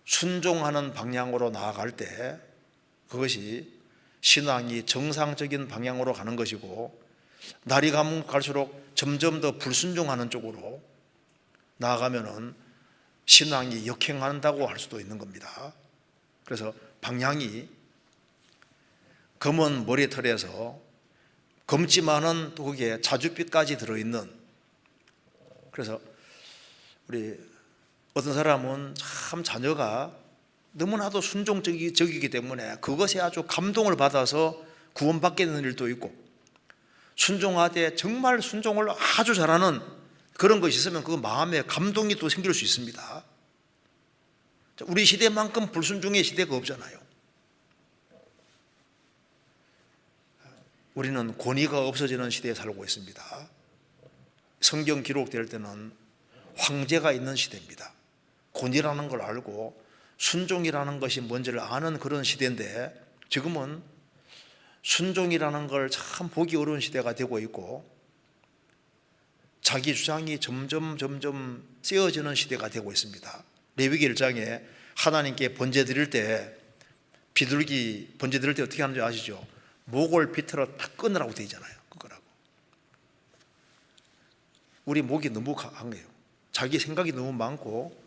순종하는 방향으로 나아갈 때 그것이 신앙이 정상적인 방향으로 가는 것이고, 날이 가면 갈수록 점점 더 불순종하는 쪽으로 나아가면은 신앙이 역행한다고 할 수도 있는 겁니다. 그래서 방향이 검은 머리털에서 검지만은 또 거기에 자줏빛까지 들어있는, 그래서 우리 어떤 사람은 참 자녀가 너무나도 순종적이기 때문에 그것에 아주 감동을 받아서 구원받게 되는 일도 있고, 순종하되 정말 순종을 아주 잘하는 그런 것이 있으면 그 마음에 감동이 또 생길 수 있습니다. 우리 시대만큼 불순종의 시대가 없잖아요. 우리는 권위가 없어지는 시대에 살고 있습니다. 성경 기록될 때는 황제가 있는 시대입니다. 권위라는 걸 알고 순종이라는 것이 뭔지를 아는 그런 시대인데, 지금은 순종이라는 걸 참 보기 어려운 시대가 되고 있고 자기 주장이 점점 쓰여지는 시대가 되고 있습니다. 레위기 1장에 하나님께 번제 드릴 때, 비둘기 번제 드릴 때 어떻게 하는지 아시죠? 목을 비틀어 탁 끊으라고 되어 있잖아요. 그거라고. 우리 목이 너무 강한 거예요. 자기 생각이 너무 많고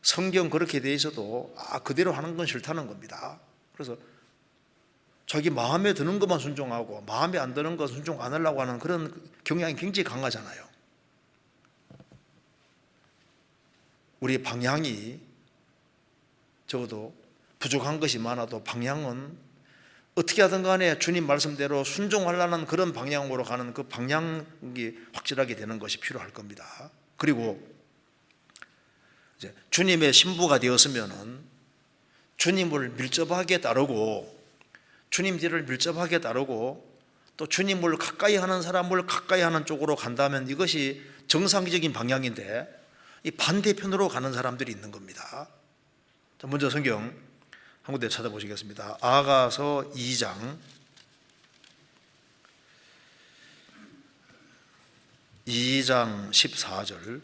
성경 그렇게 돼 있어도 그대로 하는 건 싫다는 겁니다. 그래서 자기 마음에 드는 것만 순종하고 마음에 안 드는 것 순종 안 하려고 하는 그런 경향이 굉장히 강하잖아요. 우리 방향이 적어도 부족한 것이 많아도 방향은 어떻게 하든 간에 주님 말씀대로 순종하려는 그런 방향으로 가는 그 방향이 확실하게 되는 것이 필요할 겁니다. 그리고 이제 주님의 신부가 되었으면은 주님을 밀접하게 따르고 주님 뒤를 밀접하게 따르고 또 주님을 가까이 하는 사람을 가까이 하는 쪽으로 간다면 이것이 정상적인 방향인데 이 반대편으로 가는 사람들이 있는 겁니다. 자, 먼저 성경 한 군데 찾아보시겠습니다. 아가서 2장 14절.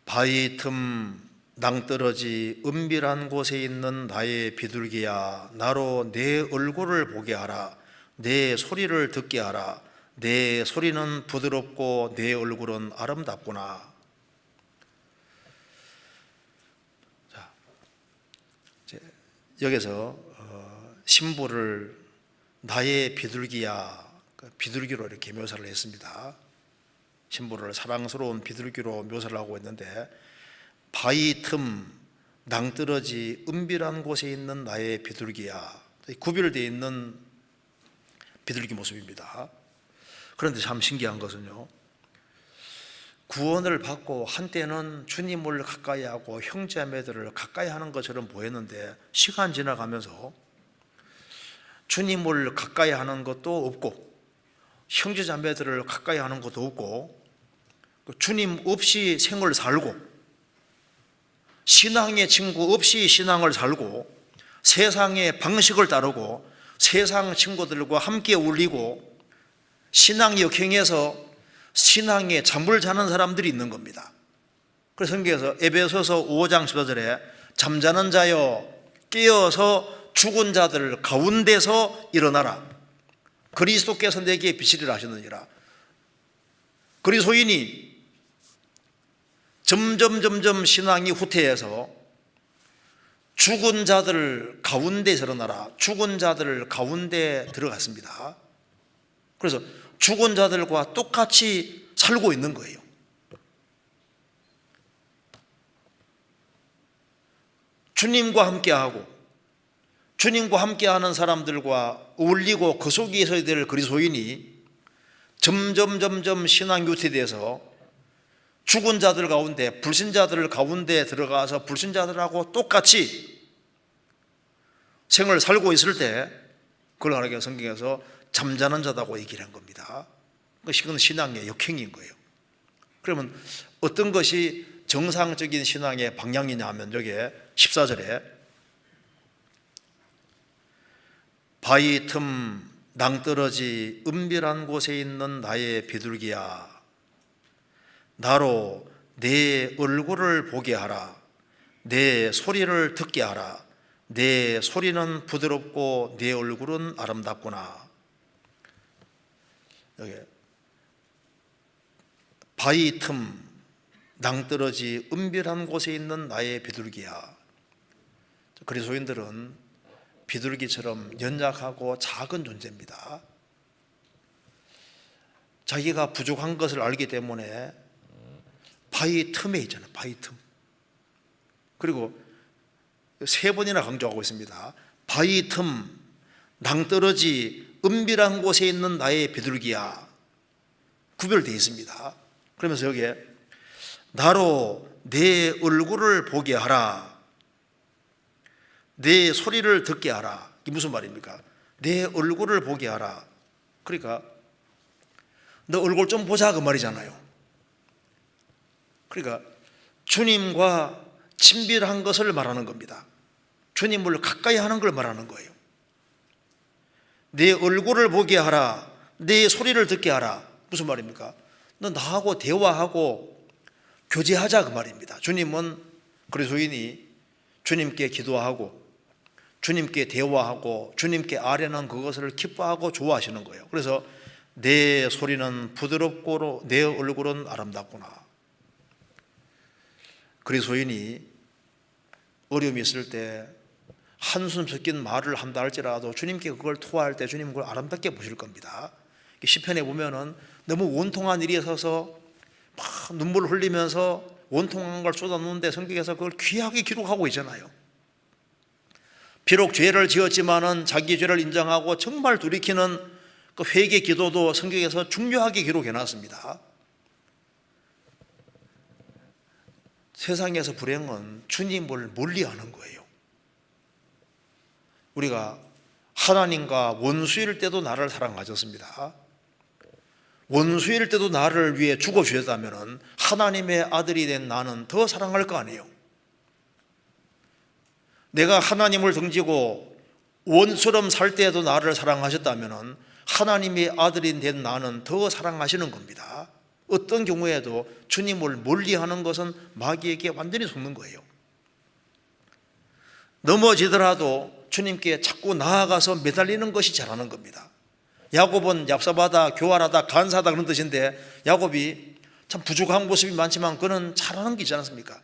바위 틈 낭떠러지 은밀한 곳에 있는 나의 비둘기야, 나로 내 얼굴을 보게 하라. 내 소리를 듣게 하라. 내 소리는 부드럽고 내 얼굴은 아름답구나. 자, 여기서 신부를 나의 비둘기야, 비둘기로 이렇게 묘사를 했습니다. 신부를 사랑스러운 비둘기로 묘사를 하고 있는데, 바위 틈 낭떠러지 은밀한 곳에 있는 나의 비둘기야, 구별되어 있는 비둘기 모습입니다. 그런데 참 신기한 것은요, 구원을 받고 한때는 주님을 가까이 하고 형제자매들을 가까이 하는 것처럼 보였는데 시간 지나가면서 주님을 가까이 하는 것도 없고 형제자매들을 가까이 하는 것도 없고 주님 없이 생을 살고 신앙의 친구 없이 신앙을 살고 세상의 방식을 따르고 세상 친구들과 함께 어울리고 신앙 역행에서 신앙에 잠을 자는 사람들이 있는 겁니다. 그래서 성경에서 에베소서 5장 14절에 잠자는 자여 깨어서 죽은 자들 가운데서 일어나라. 그리스도께서 내게 빛이리라 하셨느니라. 그리스도인이 점점 신앙이 후퇴해서 죽은 자들 가운데서 일어나라. 죽은 자들 가운데 들어갔습니다. 그래서 죽은 자들과 똑같이 살고 있는 거예요. 주님과 함께하고 주님과 함께하는 사람들과 어울리고 그 속에 있어야 될 그리스도인이 점점 신앙 유퇴돼서 죽은 자들 가운데 불신자들 가운데 들어가서 불신자들하고 똑같이 생을 살고 있을 때 그걸 하나님께서 성경에서 잠자는 자다고 얘기를 한 겁니다. 그것은 신앙의 역행인 거예요. 그러면 어떤 것이 정상적인 신앙의 방향이냐 하면 여기에 14절에 바위 틈 낭떠러지 은밀한 곳에 있는 나의 비둘기야, 나로 내 얼굴을 보게 하라. 내 소리를 듣게 하라. 내 소리는 부드럽고 내 얼굴은 아름답구나. 여기 바위 틈 낭떠러지 은밀한 곳에 있는 나의 비둘기야. 그리스도인들은 비둘기처럼 연약하고 작은 존재입니다. 자기가 부족한 것을 알기 때문에 바위 틈에 있잖아요. 바위 틈. 그리고 3번이나 강조하고 있습니다. 바위 틈 낭떠러지 은밀한 곳에 있는 나의 비둘기야. 구별되어 있습니다. 그러면서 여기에 나로 내 얼굴을 보게 하라. 내 소리를 듣게 하라. 이게 무슨 말입니까? 내 얼굴을 보게 하라. 그러니까 너 얼굴 좀 보자 그 말이잖아요. 그러니까 주님과 친밀한 것을 말하는 겁니다. 주님을 가까이 하는 걸 말하는 거예요. 내 얼굴을 보게 하라. 내 소리를 듣게 하라. 무슨 말입니까? 너 나하고 대화하고 교제하자 그 말입니다. 주님은 그리스도인이 주님께 기도하고 주님께 대화하고 주님께 아뢰는 그것을 기뻐하고 좋아하시는 거예요. 그래서 내 소리는 부드럽고 내 얼굴은 아름답구나. 그리스도인이 어려움이 있을 때 한숨 섞인 말을 한다 할지라도 주님께 그걸 토할 때 주님은 그걸 아름답게 보실 겁니다. 시편에 보면은 너무 원통한 일이 있어서 막 눈물을 흘리면서 원통한 걸 쏟아놓는데 성경에서 그걸 귀하게 기록하고 있잖아요. 비록 죄를 지었지만은 자기 죄를 인정하고 정말 돌이키는 그 회개 기도도 성경에서 중요하게 기록해 놨습니다. 세상에서 불행은 주님을 멀리하는 거예요. 우리가 하나님과 원수일 때도 나를 사랑하셨습니다. 원수일 때도 나를 위해 죽어주셨다면 하나님의 아들이 된 나는 더 사랑할 거 아니에요. 내가 하나님을 등지고 원수처럼 살 때에도 나를 사랑하셨다면 하나님의 아들이 된 나는 더 사랑하시는 겁니다. 어떤 경우에도 주님을 멀리하는 것은 마귀에게 완전히 속는 거예요. 넘어지더라도 주님께 자꾸 나아가서 매달리는 것이 잘하는 겁니다. 야곱은 얍삽하다, 교활하다, 간사하다 그런 뜻인데 야곱이 참 부족한 모습이 많지만 그는 잘하는 게 있지 않습니까?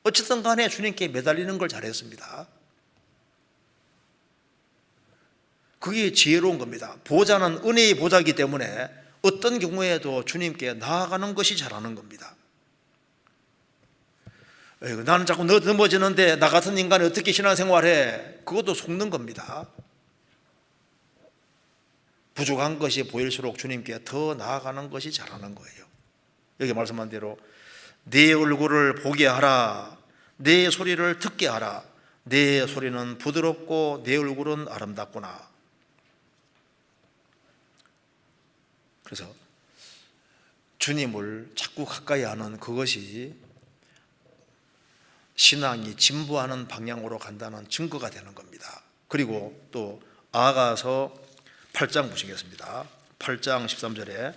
어쨌든 간에 주님께 매달리는 걸 잘했습니다. 그게 지혜로운 겁니다. 보좌는 은혜의 보좌이기 때문에 어떤 경우에도 주님께 나아가는 것이 잘하는 겁니다. 나는 자꾸 넘어지는데 나 같은 인간이 어떻게 신앙생활해? 그것도 속는 겁니다. 부족한 것이 보일수록 주님께 더 나아가는 것이 잘하는 거예요. 여기 말씀한 대로 내 얼굴을 보게 하라, 내 소리를 듣게 하라. 내 소리는 부드럽고 내 얼굴은 아름답구나. 그래서 주님을 자꾸 가까이 하는 그것이 신앙이 진보하는 방향으로 간다는 증거가 되는 겁니다. 그리고 또 아가서 8장 보시겠습니다. 8장 13절에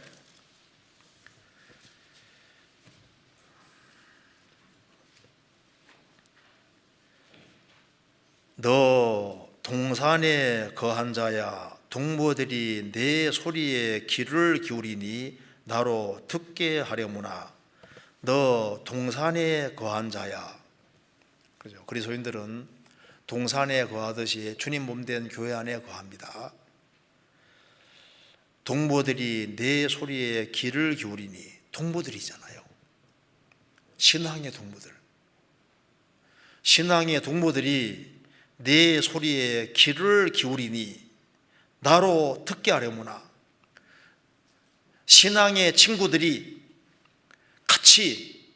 너 동산에 거한 자야, 동무들이 내 소리에 귀를 기울이니 나로 듣게 하려무나. 너 동산에 거한 자야. 그죠? 그리스도인들은 동산에 거하듯이 주님 몸된 교회 안에 거합니다. 동무들이 내 소리에 귀를 기울이니, 동무들이잖아요. 신앙의 동무들. 신앙의 동무들이 내 소리에 귀를 기울이니 나로 듣게 하려무나. 신앙의 친구들이 같이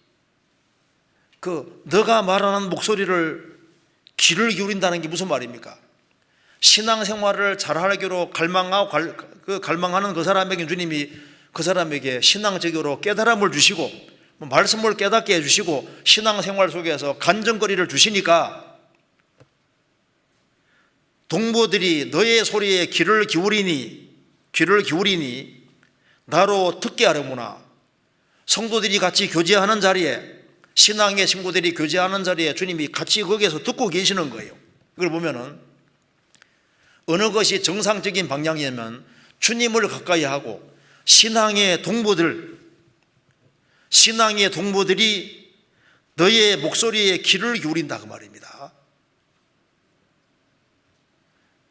너가 말하는 목소리를 귀를 기울인다는 게 무슨 말입니까? 신앙생활을 잘하기로 갈망하는 그 사람에게 주님이 그 사람에게 신앙적으로 깨달음을 주시고 말씀을 깨닫게 해주시고 신앙생활 속에서 간증거리를 주시니까 동무들이 너의 소리에 귀를 기울이니 나로 듣게 하려무나. 성도들이 같이 교제하는 자리에, 신앙의 친구들이 교제하는 자리에 주님이 같이 거기에서 듣고 계시는 거예요. 이걸 보면은 어느 것이 정상적인 방향이냐면 주님을 가까이 하고 신앙의 동무들이 너의 목소리에 귀를 기울인다 그 말입니다.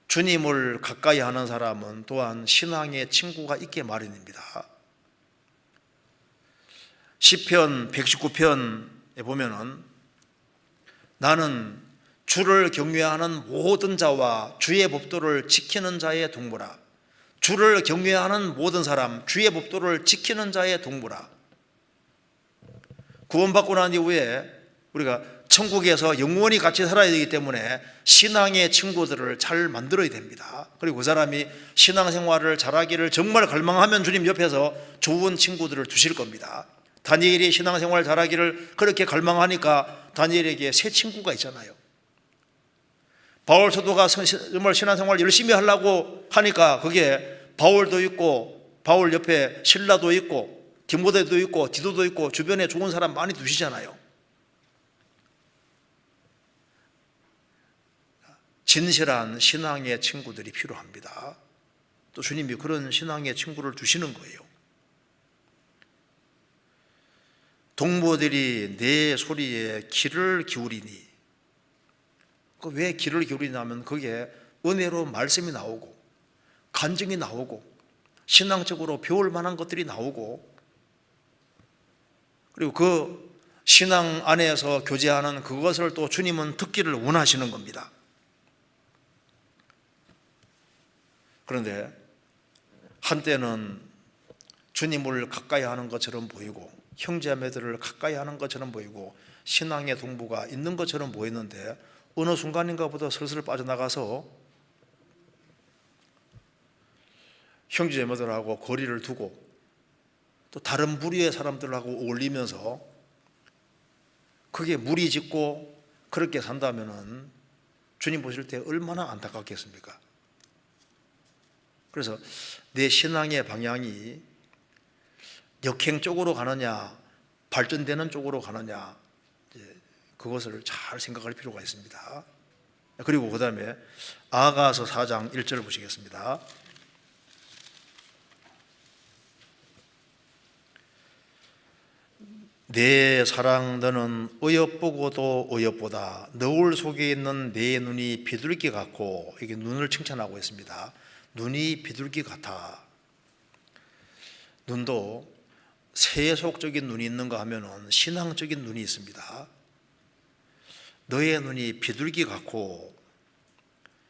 주님을 가까이 하는 사람은 또한 신앙의 친구가 있게 마련입니다. 시편 119편에 보면은 나는 주를 경외하는 모든 자와 주의 법도를 지키는 자의 동무라. 주를 경외하는 모든 사람, 주의 법도를 지키는 자의 동무라. 구원받고 난 이후에 우리가 천국에서 영원히 같이 살아야 되기 때문에 신앙의 친구들을 잘 만들어야 됩니다. 그리고 그 사람이 신앙생활을 잘하기를 정말 갈망하면 주님 옆에서 좋은 친구들을 두실 겁니다. 다니엘이 신앙생활 잘하기를 그렇게 갈망하니까 다니엘에게 새 친구가 있잖아요. 바울 사도가 정말 신앙생활 열심히 하려고 하니까 거기에 바울도 있고 바울 옆에 실라도 있고 디모데도 있고 디도도 있고 주변에 좋은 사람 많이 두시잖아요. 진실한 신앙의 친구들이 필요합니다. 또 주님이 그런 신앙의 친구를 주시는 거예요. 동무들이 내 소리에 귀를 기울이니, 왜 귀를 기울이냐면 거기에 은혜로 말씀이 나오고 간증이 나오고 신앙적으로 배울 만한 것들이 나오고, 그리고 그 신앙 안에서 교제하는 그것을 또 주님은 듣기를 원하시는 겁니다. 그런데 한때는 주님을 가까이 하는 것처럼 보이고 형제자매들을 가까이 하는 것처럼 보이고 신앙의 동부가 있는 것처럼 보이는데, 어느 순간인가부터 슬슬 빠져나가서 형제자매들하고 거리를 두고 또 다른 부류의 사람들하고 어울리면서 그게 무리 짓고 그렇게 산다면은 주님 보실 때 얼마나 안타깝겠습니까? 그래서 내 신앙의 방향이 역행 쪽으로 가느냐 발전되는 쪽으로 가느냐, 그것을 잘 생각할 필요가 있습니다. 그리고 그 다음에 아가서 4장 1절 보시겠습니다. 내 사랑 너는 어여보고도 어여보다 너울 속에 있는 내 눈이 비둘기 같고, 이게 눈을 칭찬하고 있습니다. 눈이 비둘기 같아. 눈도 세속적인 눈이 있는가 하면은 신앙적인 눈이 있습니다. 너의 눈이 비둘기 같고,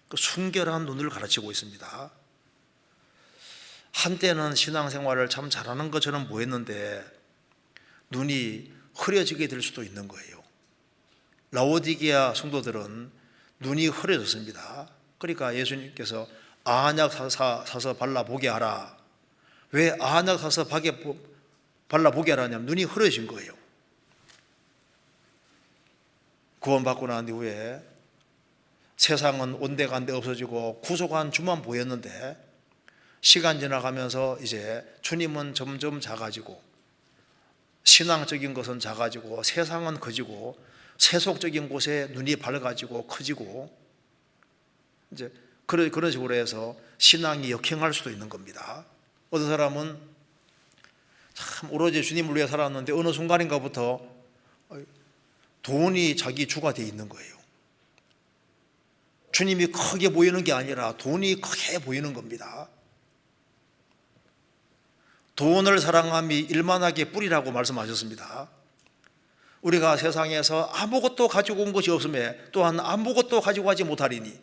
그 순결한 눈을 가르치고 있습니다. 한때는 신앙생활을 참 잘하는 것처럼 보였는데 눈이 흐려지게 될 수도 있는 거예요. 라오디게아 성도들은 눈이 흐려졌습니다. 그러니까 예수님께서 아한약 사서 발라보게 하라. 왜 아한약 사서 발라보게 하라냐면 눈이 흐려진 거예요. 구원받고 난 이후에 세상은 온데간데 없어지고 구속한 주만 보였는데, 시간 지나가면서 이제 주님은 점점 작아지고 신앙적인 것은 작아지고 세상은 커지고 세속적인 곳에 눈이 밝아지고 커지고, 이제 그런 식으로 해서 신앙이 역행할 수도 있는 겁니다. 어떤 사람은 참 오로지 주님을 위해 살았는데 어느 순간인가부터 돈이 자기 주가 되어 있는 거예요. 주님이 크게 보이는 게 아니라 돈이 크게 보이는 겁니다. 돈을 사랑함이 일만하게 뿌리라고 말씀하셨습니다. 우리가 세상에서 아무것도 가지고 온 것이 없음에 또한 아무것도 가지고 가지 못하리니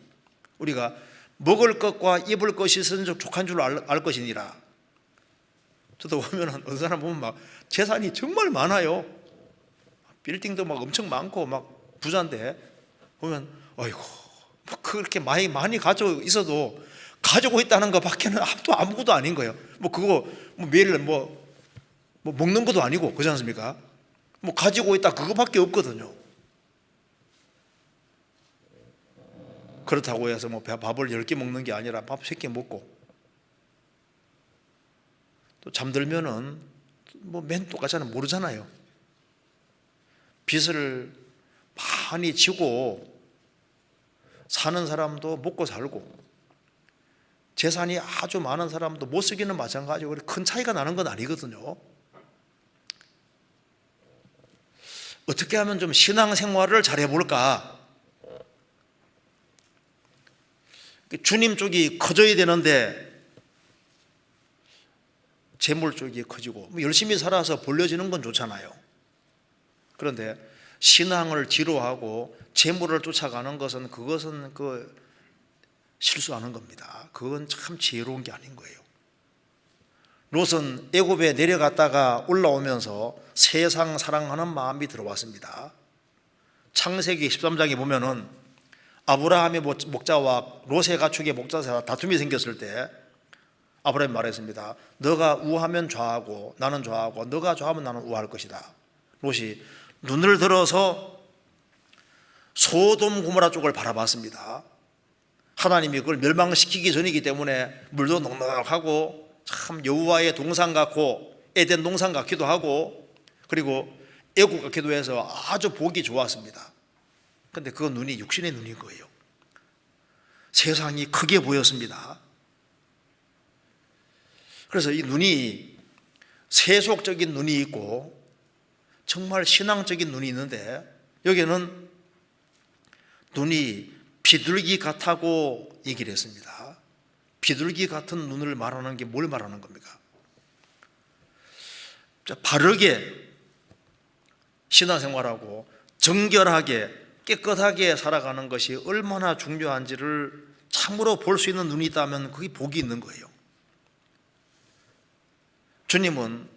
우리가 먹을 것과 입을 것이 있은 족한 줄 알 것이니라. 저도 보면 어떤 사람 보면 막 재산이 정말 많아요. 빌딩도 막 엄청 많고 막 부자인데 보면 어이구 뭐 그렇게 많이 가지고 있어도 가지고 있다는 것밖에는 또 아무것도 아닌 거예요. 뭐 그거 뭐 매일 뭐 먹는 것도 아니고 그렇지 않습니까? 뭐 가지고 있다 그거밖에 없거든요. 그렇다고 해서 뭐 밥을 10개 먹는 게 아니라 밥 3개 먹고 또 잠들면은 뭐 맨 똑같잖아요. 모르잖아요. 빚을 많이 지고 사는 사람도 먹고 살고 재산이 아주 많은 사람도 못 쓰기는 마찬가지고 큰 차이가 나는 건 아니거든요. 어떻게 하면 좀 신앙생활을 잘 해볼까? 주님 쪽이 커져야 되는데 재물 쪽이 커지고 열심히 살아서 벌려지는 건 좋잖아요. 그런데 신앙을 뒤로하고 재물을 쫓아가는 것은 그것은 실수하는 겁니다. 그건 참 지혜로운 게 아닌 거예요. 롯은 애굽에 내려갔다가 올라오면서 세상 사랑하는 마음이 들어왔습니다. 창세기 13장에 보면은 아브라함의 목자와 롯의 가축의 목자 사이에 다툼이 생겼을 때 아브라함이 말했습니다. 너가 우하면 좌하고 나는 좌하고 너가 좌하면 나는 우할 것이다. 롯이 눈을 들어서 소돔 고모라 쪽을 바라봤습니다. 하나님이 그걸 멸망시키기 전이기 때문에 물도 넉넉하고 참 여호와의 동산 같고 에덴 동산 같기도 하고 그리고 애국 같기도 해서 아주 보기 좋았습니다. 그런데 그 눈이 육신의 눈인 거예요. 세상이 크게 보였습니다. 그래서 이 눈이 세속적인 눈이 있고 정말 신앙적인 눈이 있는데 여기는 눈이 비둘기 같다고 얘기를 했습니다. 비둘기 같은 눈을 말하는 게 뭘 말하는 겁니까? 바르게 신앙생활하고 정결하게 깨끗하게 살아가는 것이 얼마나 중요한지를 참으로 볼 수 있는 눈이 있다면 그게 복이 있는 거예요. 주님은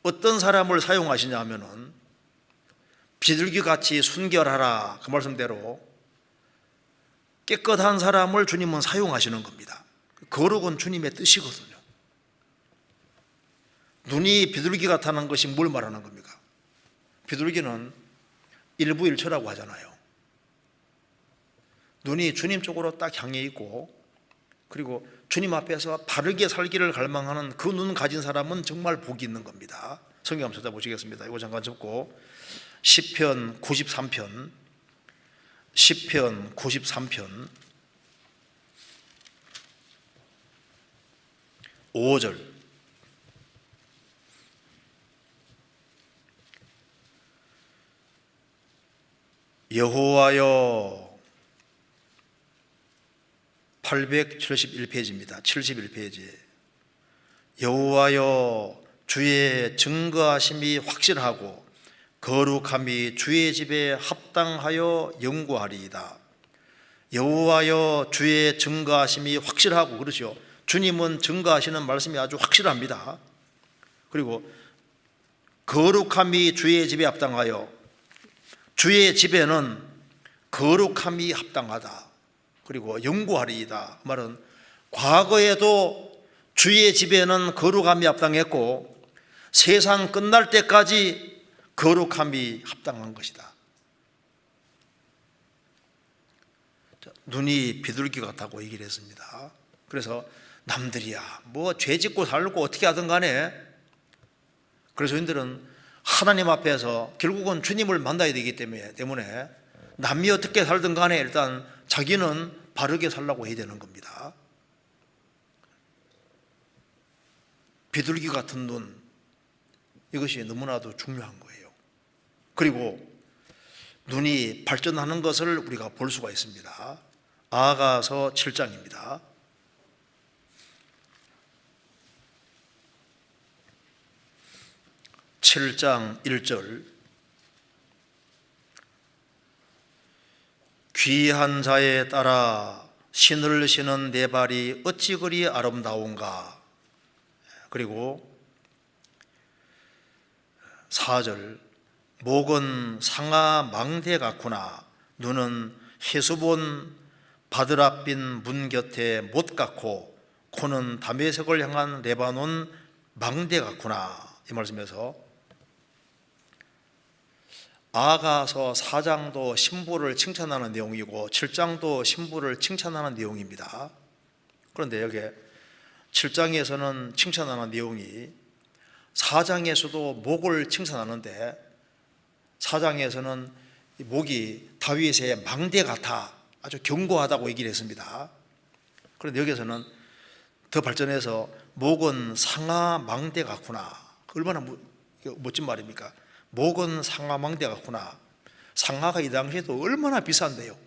어떤 사람을 사용하시냐 하면은 비둘기같이 순결하라 그 말씀대로 깨끗한 사람을 주님은 사용하시는 겁니다. 거룩은 주님의 뜻이거든요. 눈이 비둘기 같다는 것이 뭘 말하는 겁니까? 비둘기는 일부일처라고 하잖아요. 눈이 주님 쪽으로 딱 향해 있고, 그리고 주님 앞에서 바르게 살기를 갈망하는 그 눈 가진 사람은 정말 복이 있는 겁니다. 성경 한번 찾아보시겠습니다. 이거 잠깐 접고 시편 93편 5절 여호와여 871페이지입니다. 71페이지. 여호와여 주의 증거하심이 확실하고 거룩함이 주의 집에 합당하여 영구하리이다. 여호와여 주의 증거하심이 확실하고, 그렇죠. 주님은 증거하시는 말씀이 아주 확실합니다. 그리고 거룩함이 주의 집에 합당하여, 주의 집에는 거룩함이 합당하다. 그리고 영구하리이다. 그 말은 과거에도 주의 집에는 거룩함이 합당했고 세상 끝날 때까지 거룩함이 합당한 것이다. 눈이 비둘기 같다고 얘기를 했습니다. 그래서 남들이야 뭐 죄 짓고 살고 어떻게 하든 간에, 그래서 저희들은 하나님 앞에서 결국은 주님을 만나야 되기 때문에 남이 어떻게 살든 간에 일단 자기는 바르게 살라고 해야 되는 겁니다. 비둘기 같은 눈, 이것이 너무나도 중요한 거예요. 그리고 눈이 발전하는 것을 우리가 볼 수가 있습니다. 아가서 7장입니다. 7장 1절 귀한 자에 따라 신을 신은 내 발이 어찌 그리 아름다운가. 그리고 4절 목은 상아 망대 같구나. 눈은 해수본 바드랍빈 문 곁에 못 같고 코는 다메섹을 향한 레바논 망대 같구나. 이 말씀에서 아가서 4장도 신부를 칭찬하는 내용이고 7장도 신부를 칭찬하는 내용입니다. 그런데 여기 7장에서는 칭찬하는 내용이 4장에서도 목을 칭찬하는데 4장에서는 목이 다윗의 망대 같아 아주 견고하다고 얘기를 했습니다. 그런데 여기서는 더 발전해서 목은 상아 망대 같구나. 얼마나 멋진 말입니까? 목은 상아 망대 같구나. 상아가 이 당시에도 얼마나 비싼데요.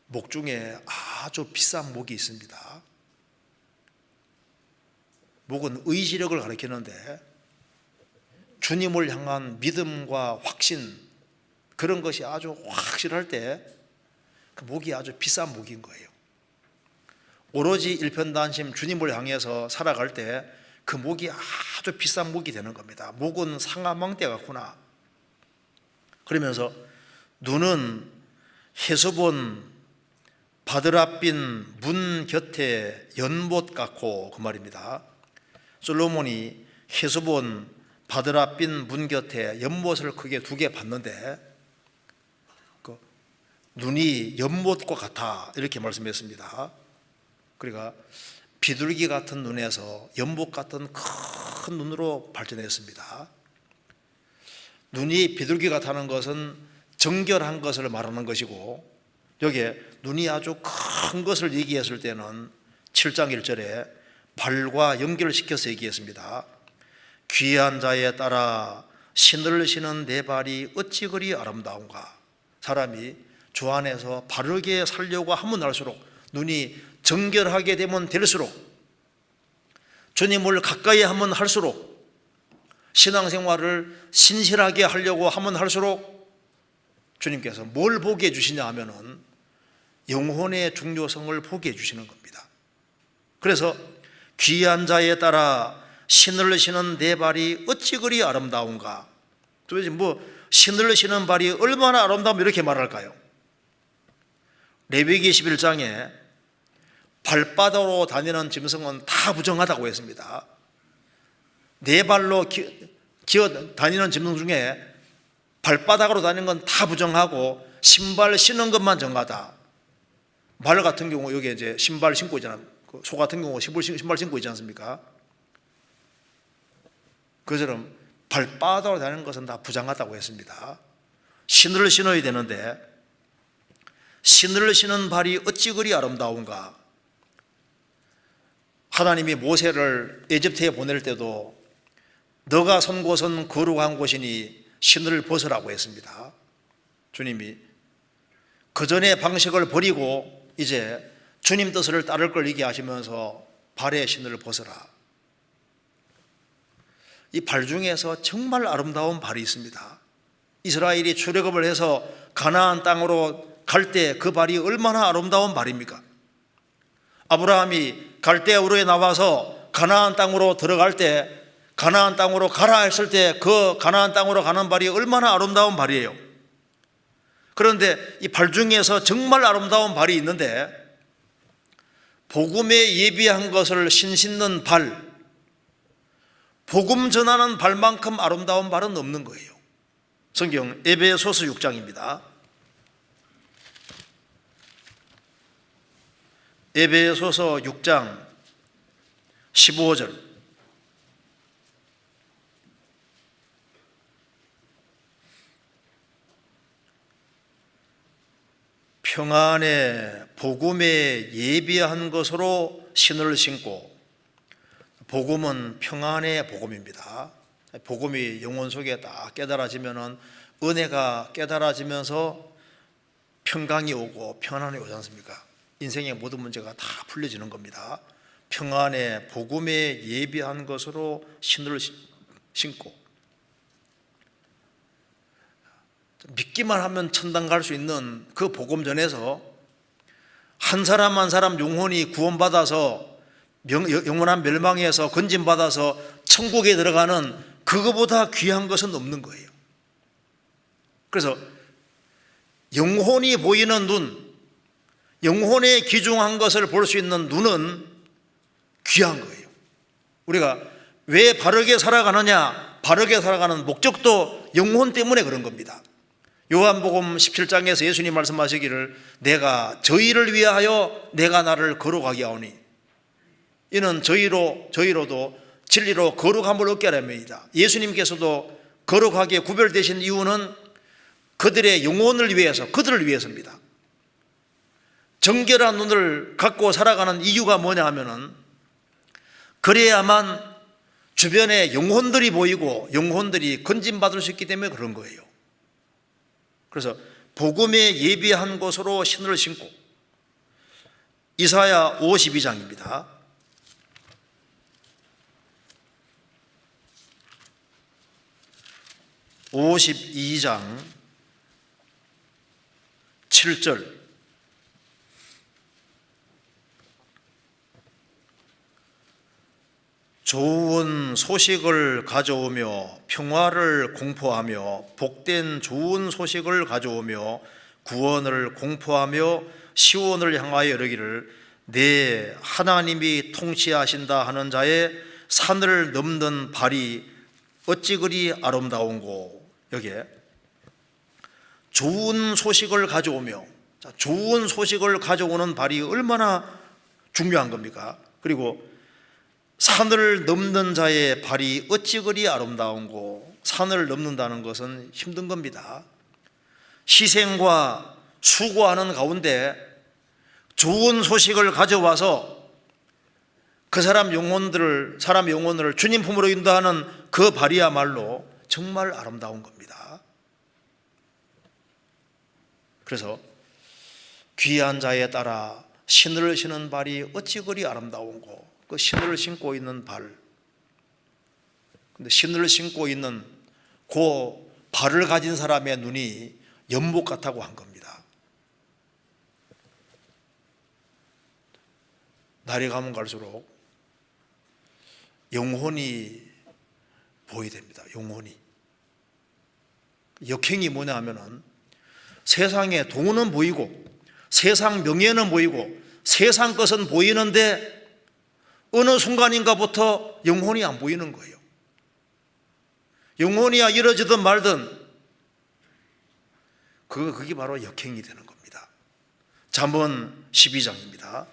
목 중에 아주 비싼 목이 있습니다. 목은 의지력을 가리키는데 주님을 향한 믿음과 확신, 그런 것이 아주 확실할 때 그 목이 아주 비싼 목인 거예요. 오로지 일편단심 주님을 향해서 살아갈 때 그 목이 아주 비싼 목이 되는 겁니다. 목은 상아 망대 같구나. 그러면서 눈은 해수본 바드랍빈 문 곁에 연못 같고, 그 말입니다. 솔로몬이 해수본 바드랍빈 문 곁에 연못을 크게 2개 봤는데 그 눈이 연못과 같아 이렇게 말씀했습니다. 그러니까 비둘기 같은 눈에서 연못 같은 큰 눈으로 발전했습니다. 눈이 비둘기 같다는 것은 정결한 것을 말하는 것이고, 여기에 눈이 아주 큰 것을 얘기했을 때는 7장 1절에 발과 연결시켜서 얘기했습니다. 귀한 자에 따라 신을 신은 내 발이 어찌 그리 아름다운가. 사람이 주 안에서 바르게 살려고 하면 할수록 눈이 정결하게 되면 될수록, 주님을 가까이 하면 할수록, 신앙생활을 신실하게 하려고 하면 할수록 주님께서 뭘 보게 해주시냐 하면은 영혼의 중요성을 보게 해주시는 겁니다. 그래서 귀한 자에 따라 신을 신은 내 발이 어찌 그리 아름다운가. 도대체 신을 신은 발이 얼마나 아름다우면 이렇게 말할까요? 레위기 11장에 발바닥으로 다니는 짐승은 다 부정하다고 했습니다. 네 발로 기어 다니는 짐승 중에 발바닥으로 다니는 건 다 부정하고 신발 신는 것만 정하다. 말 같은 경우 여기 이제 신발 신고 있잖아요. 소 같은 경우 신발 신고 있지 않습니까? 그처럼 발바닥으로 다니는 것은 다 부정하다고 했습니다. 신을 신어야 되는데 신을 신은 발이 어찌 그리 아름다운가. 하나님이 모세를 에집트에 보낼 때도 너가 선 곳은 거룩한 곳이니 신을 벗으라고 했습니다. 주님이 그 전의 방식을 버리고 이제 주님 뜻을 따를 걸 얘기하시면서 발에 신을 벗으라. 이 발 중에서 정말 아름다운 발이 있습니다. 이스라엘이 출애굽을 해서 가나안 땅으로 갈 때 그 발이 얼마나 아름다운 발입니까? 아브라함이 갈대아 우르에 나와서 가나안 땅으로 들어갈 때, 가나안 땅으로 가라 했을 때 그 가나안 땅으로 가는 발이 얼마나 아름다운 발이에요. 그런데 이 발 중에서 정말 아름다운 발이 있는데 복음에 예비한 것을 신는 발, 복음 전하는 발만큼 아름다운 발은 없는 거예요. 성경 에베소서 6장입니다. 에베소서 6장 15절. 평안의 복음에 예비한 것으로 신을 신고, 복음은 평안의 복음입니다. 복음이 영혼 속에 딱 깨달아지면은 은혜가 깨달아지면서 평강이 오고 평안이 오지 않습니까? 인생의 모든 문제가 다 풀려지는 겁니다. 평안의 복음에 예비한 것으로 신을 신고, 믿기만 하면 천당 갈 수 있는 그 복음 전에서 한 사람 한 사람 영혼이 구원받아서 영원한 멸망에서 건진받아서 천국에 들어가는 그거보다 귀한 것은 없는 거예요. 그래서 영혼이 보이는 눈, 영혼에 귀중한 것을 볼 수 있는 눈은 귀한 거예요. 우리가 왜 바르게 살아가느냐? 바르게 살아가는 목적도 영혼 때문에 그런 겁니다. 요한복음 17장에서 예수님 말씀하시기를 내가 저희를 위하여 내가 나를 거룩하게 하오니 이는 저희로도 진리로 거룩함을 얻게 하렵니다. 예수님께서도 거룩하게 구별되신 이유는 그들의 영혼을 위해서, 그들을 위해서입니다. 정결한 눈을 갖고 살아가는 이유가 뭐냐 하면은 그래야만 주변에 영혼들이 보이고 영혼들이 건진받을 수 있기 때문에 그런 거예요. 그래서 복음에 예비한 곳으로 신을 신고, 이사야 52장입니다. (52장) 7절. 좋은 소식을 가져오며 평화를 공포하며 복된 좋은 소식을 가져오며 구원을 공포하며 시온을 향하여 이르기를 내 하나님이 통치하신다 하는 자의 산을 넘는 발이 어찌 그리 아름다운고. 여기에 좋은 소식을 가져오며, 좋은 소식을 가져오는 발이 얼마나 중요한 겁니까? 그리고 산을 넘는 자의 발이 어찌 그리 아름다운고. 산을 넘는다는 것은 힘든 겁니다. 희생과 수고하는 가운데 좋은 소식을 가져와서 그 사람 영혼을 주님 품으로 인도하는 그 발이야말로 정말 아름다운 겁니다. 그래서 귀한 자에 따라 신을 신은 발이 어찌 그리 아름다운고. 그 신을 신고 있는 발, 근데 신을 신고 있는 그 발을 가진 사람의 눈이 연못 같다고 한 겁니다. 날이 가면 갈수록 영혼이 보이됩니다. 영혼이. 역행이 뭐냐 하면은 세상에 돈은 보이고 세상 명예는 보이고 세상 것은 보이는데 어느 순간인가부터 영혼이 안 보이는 거예요. 영혼이야 이러지든 말든 그게 바로 역행이 되는 겁니다. 잠언 12장입니다.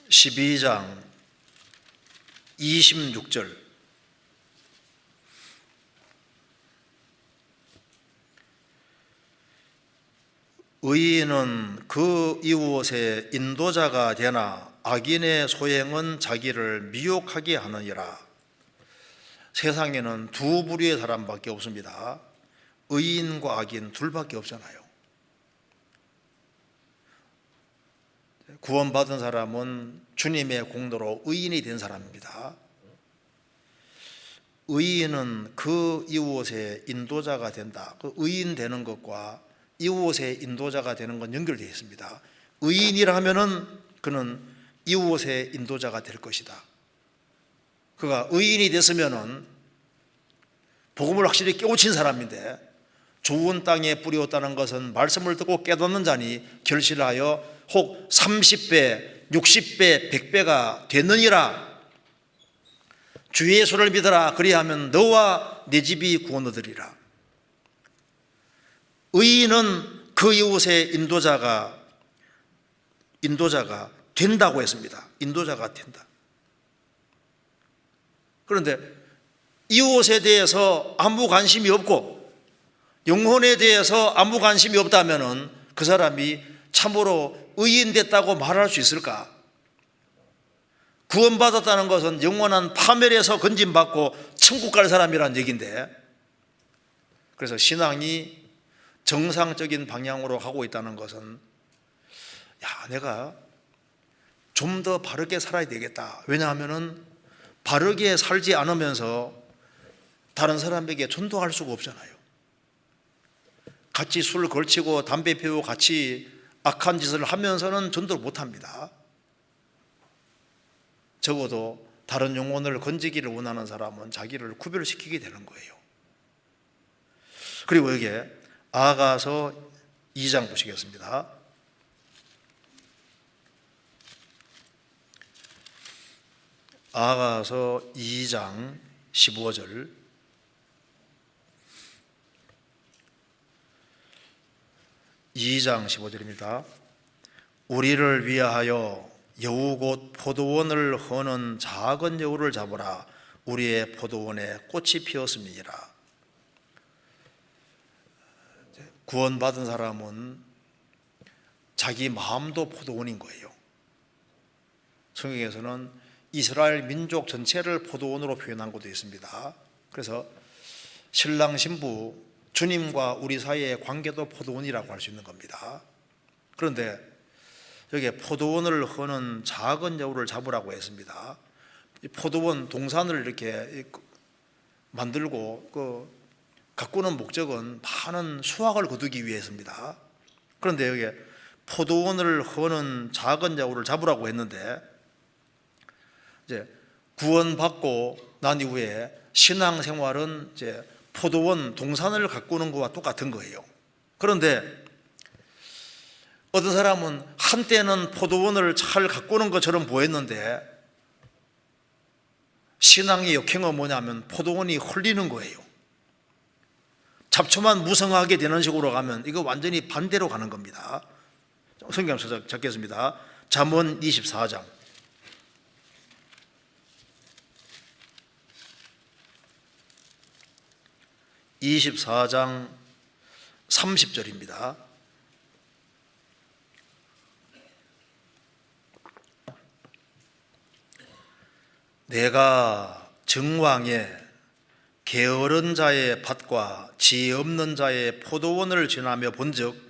12장 26절. 의인은 그 이웃의 인도자가 되나 악인의 소행은 자기를 미혹하게 하느니라. 세상에는 두 부류의 사람밖에 없습니다. 의인과 악인 둘밖에 없잖아요. 구원받은 사람은 주님의 공로로 의인이 된 사람입니다. 의인은 그 이웃의 인도자가 된다. 그 의인 되는 것과 이웃의 인도자가 되는 건 연결되어 있습니다. 의인이라 하면은 그는 이웃의 인도자가 될 것이다. 그가 의인이 됐으면은 복음을 확실히 깨우친 사람인데, 좋은 땅에 뿌리었다는 것은 말씀을 듣고 깨닫는 자니 결실하여 혹 30배, 60배, 100배가 되느니라. 주 예수를 믿어라. 그리하면 너와 네 집이 구원 얻으리라. 의인은 그 이웃의 인도자가 된다고 했습니다. 인도자가 된다. 그런데 이웃에 대해서 아무 관심이 없고 영혼에 대해서 아무 관심이 없다면 그 사람이 참으로 의인 됐다고 말할 수 있을까? 구원받았다는 것은 영원한 파멸에서 건진받고 천국 갈 사람이란 얘기인데, 그래서 신앙이 정상적인 방향으로 가고 있다는 것은 내가 좀 더 바르게 살아야 되겠다. 왜냐하면 바르게 살지 않으면서 다른 사람에게 전도할 수가 없잖아요. 같이 술 걸치고 담배 피우고 같이 악한 짓을 하면서는 전도를 못합니다. 적어도 다른 영혼을 건지기를 원하는 사람은 자기를 구별시키게 되는 거예요. 그리고 여기에 아가서 2장 보시겠습니다. 아가서 2장 15절. (2장 15절입니다) 우리를 위하여 여우 곧 포도원을 허는 작은 여우를 잡으라. 우리의 포도원에 꽃이 피었음이니라. 구원받은 사람은 자기 마음도 포도원인 거예요. 성경에서는 이스라엘 민족 전체를 포도원으로 표현한 것도 있습니다. 그래서 신랑 신부 주님과 우리 사이의 관계도 포도원이라고 할 수 있는 겁니다. 그런데 여기에 포도원을 허는 작은 여우를 잡으라고 했습니다. 포도원 동산을 이렇게 만들고 가꾸는 목적은 많은 수확을 거두기 위해서입니다. 그런데 여기에 포도원을 허는 작은 여우를 잡으라고 했는데, 이제 구원받고 난 이후에 신앙생활은 이제 포도원 동산을 가꾸는 것과 똑같은 거예요. 그런데 어떤 사람은 한때는 포도원을 잘 가꾸는 것처럼 보였는데 신앙의 역행은 뭐냐면 포도원이 헐리는 거예요. 잡초만 무성하게 되는 식으로 가면 이거 완전히 반대로 가는 겁니다. 성경 찾겠습니다. 잠언 24장. 24장 30절입니다. 내가 정왕에 게으른 자의 밭과 지혜 없는 자의 포도원을 지나며 본즉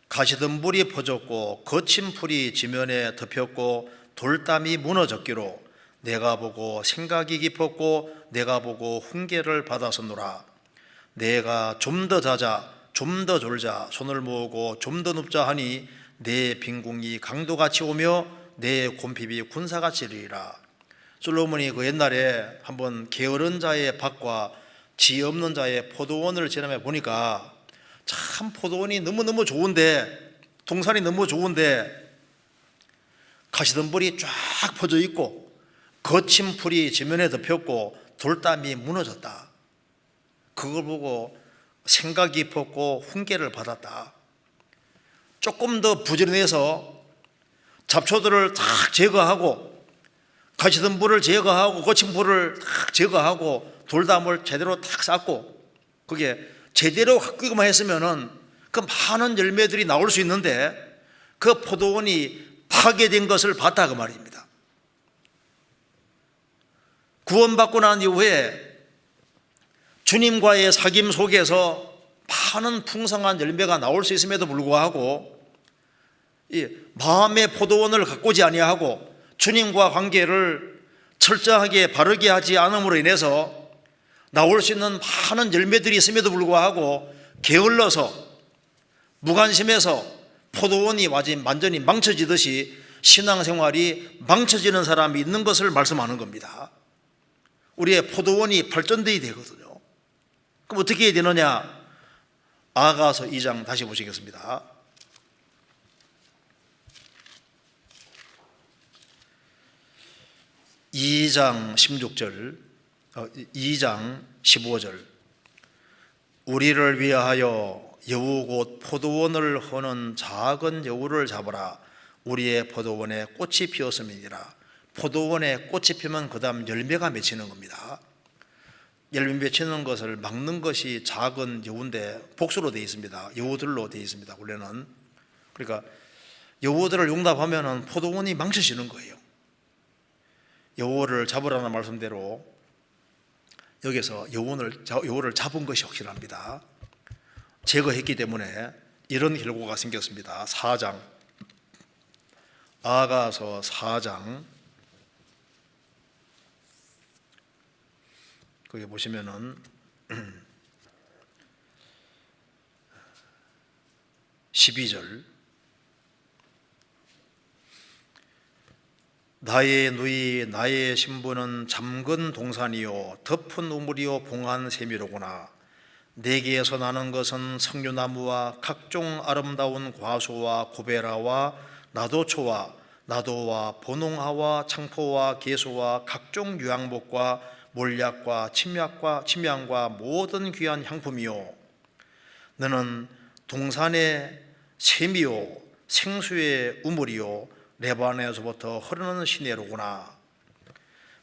가시덤불이 퍼졌고 거친 풀이 지면에 덮였고 돌담이 무너졌기로 내가 보고 생각이 깊었고 내가 보고 훈계를 받았었노라. 내가 좀 더 자자 좀 더 졸자 손을 모으고 좀 더 눕자 하니 내 빈궁이 강도같이 오며 내 곰핍이 군사같이 이르리라. 솔로몬이 그 옛날에 한번 게으른 자의 밭과 지혜 없는 자의 포도원을 지나며 보니까 참 포도원이 너무너무 좋은데, 동산이 너무 좋은데 가시덤불이 쫙 퍼져 있고 거친 풀이 지면에 덮였고 돌담이 무너졌다. 그걸 보고 생각이 깊었고 훈계를 받았다. 조금 더 부지런해서 잡초들을 탁 제거하고 가시덤불을 제거하고 거친 풀을 탁 제거하고 돌담을 제대로 탁 쌓고 그게 제대로 가꾸기만 했으면은 그 많은 열매들이 나올 수 있는데 그 포도원이 파괴된 것을 봤다 그 말입니다. 구원받고 난 이후에 주님과의 사귐 속에서 많은 풍성한 열매가 나올 수 있음에도 불구하고 이 마음의 포도원을 가꾸지 아니하고 주님과 관계를 철저하게 바르게 하지 않음으로 인해서 나올 수 있는 많은 열매들이 있음에도 불구하고 게을러서 무관심해서 포도원이 완전히 망쳐지듯이 신앙생활이 망쳐지는 사람이 있는 것을 말씀하는 겁니다. 우리의 포도원이 발전돼야 되거든요. 그럼 어떻게 해야 되느냐? 아가서 2장 다시 보시겠습니다. 2장 16절, 2장 15절. 우리를 위하여 여우 곧 포도원을 허는 작은 여우를 잡아라. 우리의 포도원에 꽃이 피었음이니라. 포도원에 꽃이 피면 그 다음 열매가 맺히는 겁니다. 열매 맺히는 것을 막는 것이 작은 여우인데 복수로 되어 있습니다. 여우들로 되어 있습니다. 원래는. 그러니까 여우들을 용납하면 포도원이 망쳐지는 거예요. 여우를 잡으라는 말씀대로 여기서 여우를 잡은 것이 확실합니다. 제거했기 때문에 이런 결과가 생겼습니다. 4장, 아가서 4장, 거기 보시면은 12절. 나의 누이 나의 신부는 잠근 동산이요 덮은 우물이요 봉한 샘이로구나. 내게에서 나는 것은 석류나무와 각종 아름다운 과수와 고베라와 나도초와 나도와 보농하와 창포와 개수와 각종 유향목과 몰약과 침향과 모든 귀한 향품이요 너는 동산의 샘이요 생수의 우물이요 레바논에서부터 흐르는 시내로구나.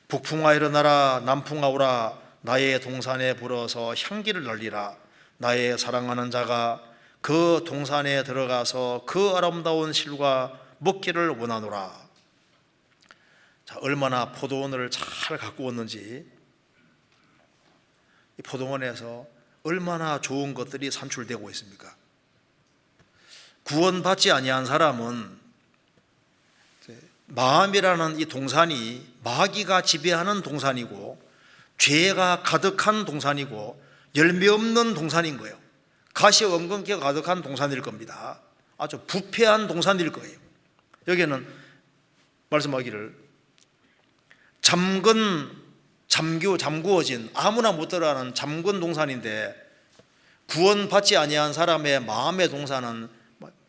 북풍아 일어나라 남풍아 오라. 나의 동산에 불어서 향기를 날리라. 나의 사랑하는 자가 그 동산에 들어가서 그 아름다운 실과 먹기를 원하노라. 자, 얼마나 포도원을 잘 가꾸었는지, 이 포도원에서 얼마나 좋은 것들이 산출되고 있습니까? 구원받지 아니한 사람은 마음이라는 이 동산이 마귀가 지배하는 동산이고 죄가 가득한 동산이고 열매 없는 동산인 거예요. 가시 엉겅퀴가 가득한 동산일 겁니다. 아주 부패한 동산일 거예요. 여기는 말씀하기를 잠구어진 아무나 못 들어가는 잠근 동산인데 구원받지 아니한 사람의 마음의 동산은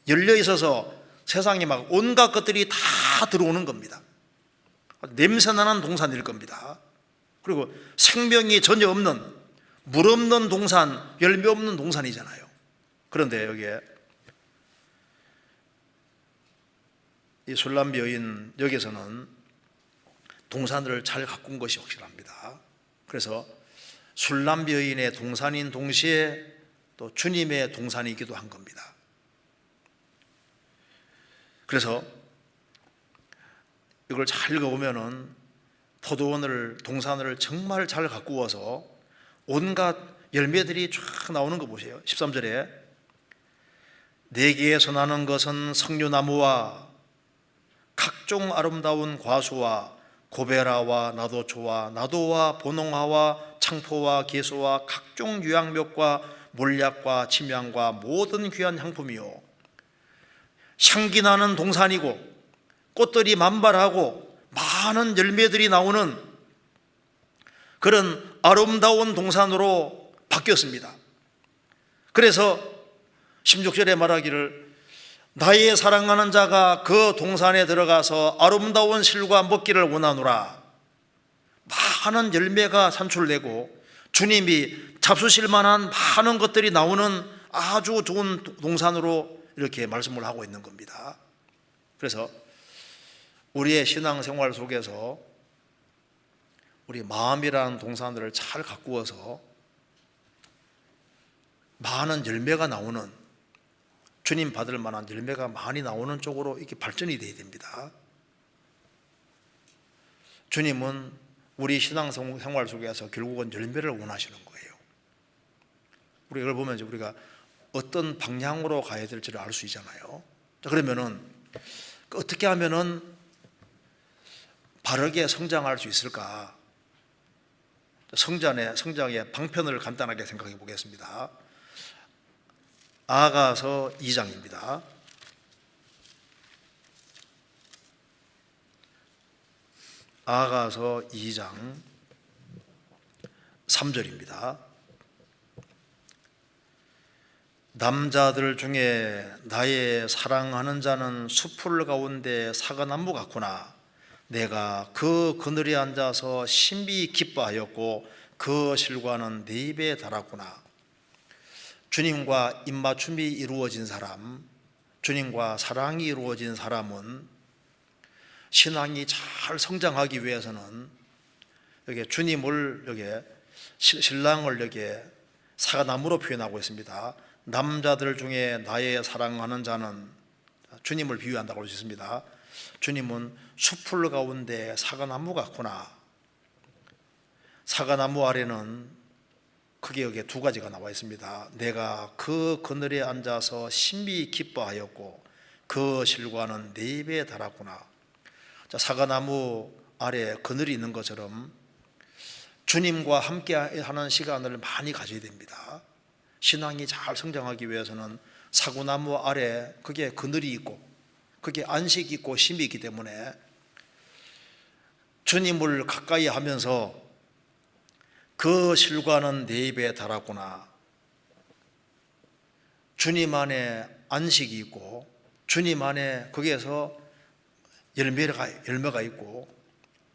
열려 있어서 세상에 막 온갖 것들이 다 들어오는 겁니다. 냄새나는 동산일 겁니다. 그리고 생명이 전혀 없는 물 없는 동산, 열매 없는 동산이잖아요. 그런데 여기에 이 술람비 여인 여기서는 동산을 잘 가꾼 것이 확실합니다. 그래서 술람비 여인의 동산인 동시에 또 주님의 동산이기도 한 겁니다. 그래서 이걸 잘 읽어보면은 포도원을, 동산을 정말 잘 가꾸어서 온갖 열매들이 쫙 나오는 거 보세요. 13절에 내게에서 나는 것은 석류나무와 각종 아름다운 과수와 고베라와 나도초와 나도와 보농화와 창포와 개소와 각종 유향목과 몰약과 침향과 모든 귀한 향품이요 향기 나는 동산이고 꽃들이 만발하고 많은 열매들이 나오는 그런 아름다운 동산으로 바뀌었습니다. 그래서 16절에 말하기를 나의 사랑하는 자가 그 동산에 들어가서 아름다운 실과 먹기를 원하노라. 많은 열매가 산출되고 주님이 잡수실 만한 많은 것들이 나오는 아주 좋은 동산으로 이렇게 말씀을 하고 있는 겁니다. 그래서 우리의 신앙생활 속에서 우리 마음이라는 동산들을 잘 가꾸어서 많은 열매가 나오는, 주님 받을 만한 열매가 많이 나오는 쪽으로 이렇게 발전이 되어야 됩니다. 주님은 우리 신앙생활 속에서 결국은 열매를 원하시는 거예요. 우리 이걸 보면 우리가 어떤 방향으로 가야 될지를 알 수 있잖아요. 자, 그러면은 어떻게 하면은 바르게 성장할 수 있을까? 성장의 방편을 간단하게 생각해 보겠습니다. 아가서 2장입니다. 아가서 2장 3절입니다. 남자들 중에 나의 사랑하는 자는 숲풀 가운데 사과나무 같구나. 내가 그 그늘에 앉아서 신비 기뻐하였고 그 실과는 내 입에 달았구나. 주님과 입맞춤이 이루어진 사람, 주님과 사랑이 이루어진 사람은 신앙이 잘 성장하기 위해서는 여기 주님을, 여기 신랑을 여기 사과나무로 표현하고 있습니다. 남자들 중에 나의 사랑하는 자는, 주님을 비유한다고 할 수 있습니다. 주님은 숲풀 가운데 사과나무 같구나. 사과나무 아래는 크게 여기에 두 가지가 나와 있습니다. 내가 그 그늘에 앉아서 신비 기뻐하였고 그 실과는 내 입에 달았구나. 자, 사과나무 아래 그늘이 있는 것처럼 주님과 함께 하는 시간을 많이 가져야 됩니다. 신앙이 잘 성장하기 위해서는 사과나무 아래 그게 그늘이 있고 그게 안식이 있고 쉼이 있기 때문에 주님을 가까이 하면서 그 실과는 내 입에 달았구나. 주님 안에 안식이 있고 주님 안에 거기에서 열매가 있고,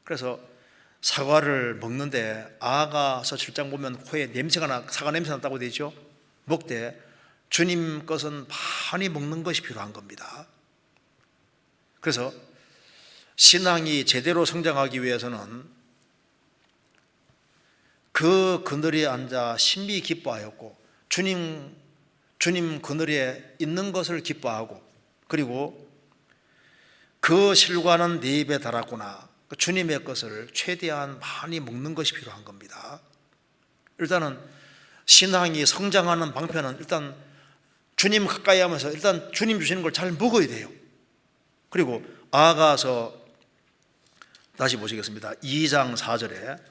그래서 사과를 먹는데 아가서 7장 보면 코에 사과 냄새 난다고 되어 있죠. 먹되 주님 것은 많이 먹는 것이 필요한 겁니다. 그래서 신앙이 제대로 성장하기 위해서는 그 그늘에 앉아 신비 기뻐하였고 주님 그늘에 있는 것을 기뻐하고, 그리고 그 실과는 내 입에 달았구나. 주님의 것을 최대한 많이 먹는 것이 필요한 겁니다. 일단은 신앙이 성장하는 방편은 일단 주님 가까이 하면서 일단 주님 주시는 걸 잘 먹어야 돼요. 그리고 아가서 다시 보시겠습니다. 2장 4절에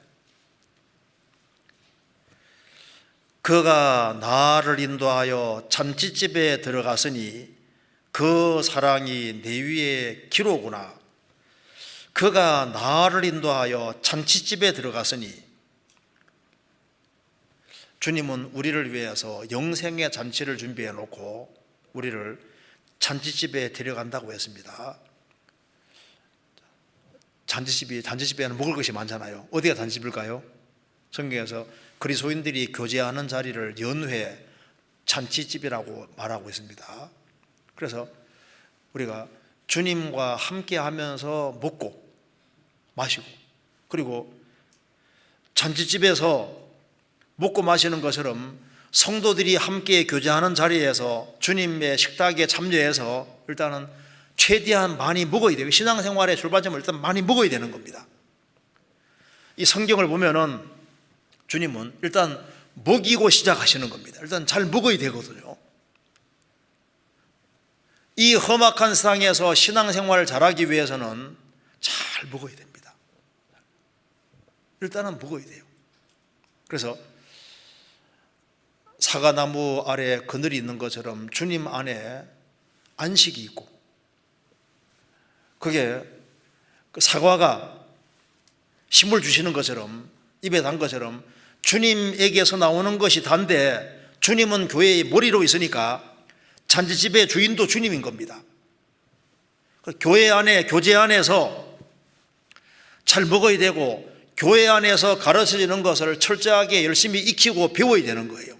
그가 나를 인도하여 잔치집에 들어갔으니 그 사랑이 내 위에 기로구나. 그가 나를 인도하여 잔치집에 들어갔으니, 주님은 우리를 위해서 영생의 잔치를 준비해 놓고 우리를 잔치집에 데려간다고 했습니다. 잔치집에는 먹을 것이 많잖아요. 어디가 잔치집일까요? 성경에서 그리스도인들이 교제하는 자리를 연회 잔치집이라고 말하고 있습니다. 그래서 우리가 주님과 함께 하면서 먹고 마시고, 그리고 잔치집에서 먹고 마시는 것처럼 성도들이 함께 교제하는 자리에서 주님의 식탁에 참여해서 일단은 최대한 많이 먹어야 돼요. 신앙생활의 출발점을 일단 많이 먹어야 되는 겁니다. 이 성경을 보면은 주님은 일단 먹이고 시작하시는 겁니다. 일단 잘 먹어야 되거든요. 이 험악한 세상에서 신앙생활을 잘하기 위해서는 잘 먹어야 됩니다. 일단은 먹어야 돼요. 그래서 사과나무 아래 그늘이 있는 것처럼 주님 안에 안식이 있고, 그게 그 사과가 힘을 주시는 것처럼, 입에 단 것처럼 주님에게서 나오는 것이 단데, 주님은 교회의 머리로 있으니까 잔치집의 주인도 주님인 겁니다. 교회 안에, 교제 안에서 잘 먹어야 되고, 교회 안에서 가르쳐지는 것을 철저하게 열심히 익히고 배워야 되는 거예요.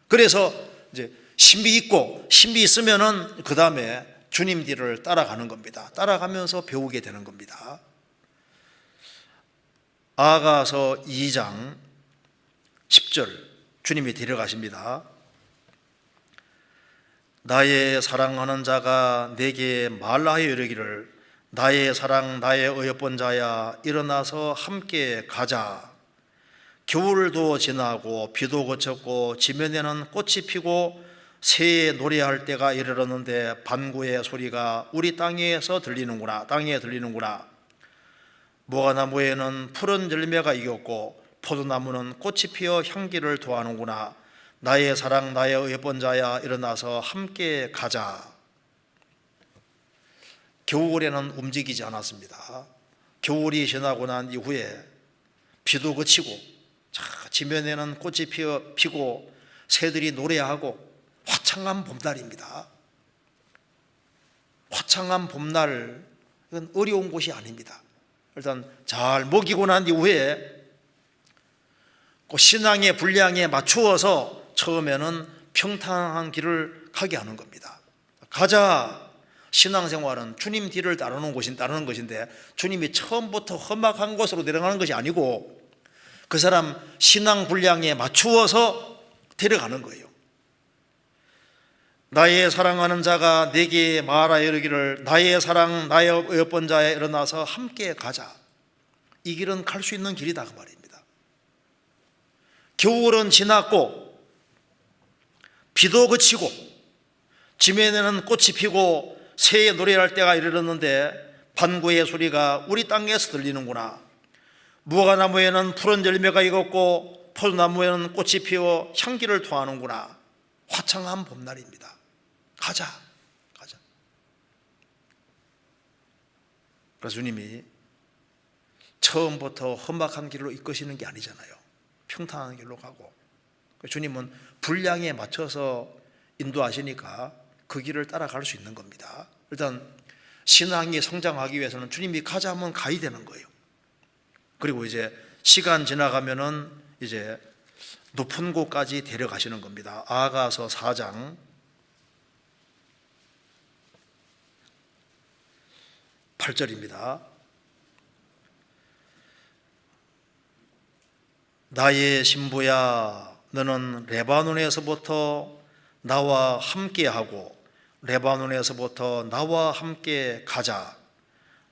그래서 이제 신비 있고, 신비 있으면은 그 다음에 주님 뒤를 따라가는 겁니다. 따라가면서 배우게 되는 겁니다. 아가서 2장 10절 주님이 데려가십니다. 나의 사랑하는 자가 내게 말하여 이르기를 나의 사랑 나의 어여쁜 자야 일어나서 함께 가자. 겨울도 지나고 비도 그쳤고 지면에는 꽃이 피고 새에 노래할 때가 이르렀는데 반구의 소리가 우리 땅에서 들리는구나. 땅에 들리는구나. 무화과나무에는 푸른 열매가 익었고 포도나무는 꽃이 피어 향기를 도하는구나. 나의 사랑 나의 어여쁜 자야 일어나서 함께 가자. 겨울에는 움직이지 않았습니다. 겨울이 지나고 난 이후에 비도 그치고 지면에는 꽃이 피고 새들이 노래하고 화창한 봄날입니다. 화창한 봄날, 이건 어려운 곳이 아닙니다. 일단 잘 먹이고 난 이후에 그 신앙의 분량에 맞추어서 처음에는 평탄한 길을 가게 하는 겁니다. 가자. 신앙생활은 주님 뒤를 따르는 것인데, 주님이 처음부터 험악한 곳으로 내려가는 것이 아니고 그 사람 신앙 분량에 맞추어서 데려가는 거예요. 나의 사랑하는 자가 내게 말하여 이르기를 나의 사랑 나의 어여쁜 자에 일어나서 함께 가자. 이 길은 갈 수 있는 길이다 그 말입니다. 겨울은 지났고 비도 그치고 지면에는 꽃이 피고 새의 노래할 때가 이르렀는데 반구의 소리가 우리 땅에서 들리는구나. 무화과나무에는 푸른 열매가 익었고 포도나무에는 꽃이 피어 향기를 토하는구나. 화창한 봄날입니다. 가자. 그래서 주님이 처음부터 험악한 길로 이끄시는 게 아니잖아요. 평탄한 길로 가고, 주님은 분량에 맞춰서 인도하시니까 그 길을 따라갈 수 있는 겁니다. 일단 신앙이 성장하기 위해서는 주님이 가자 하면 가야 되는 거예요. 그리고 이제 시간 지나가면은 이제 높은 곳까지 데려가시는 겁니다. 아가서 4장 8절입니다. 나의 신부야 너는 레바논에서부터 나와 함께하고 레바논에서부터 나와 함께 가자.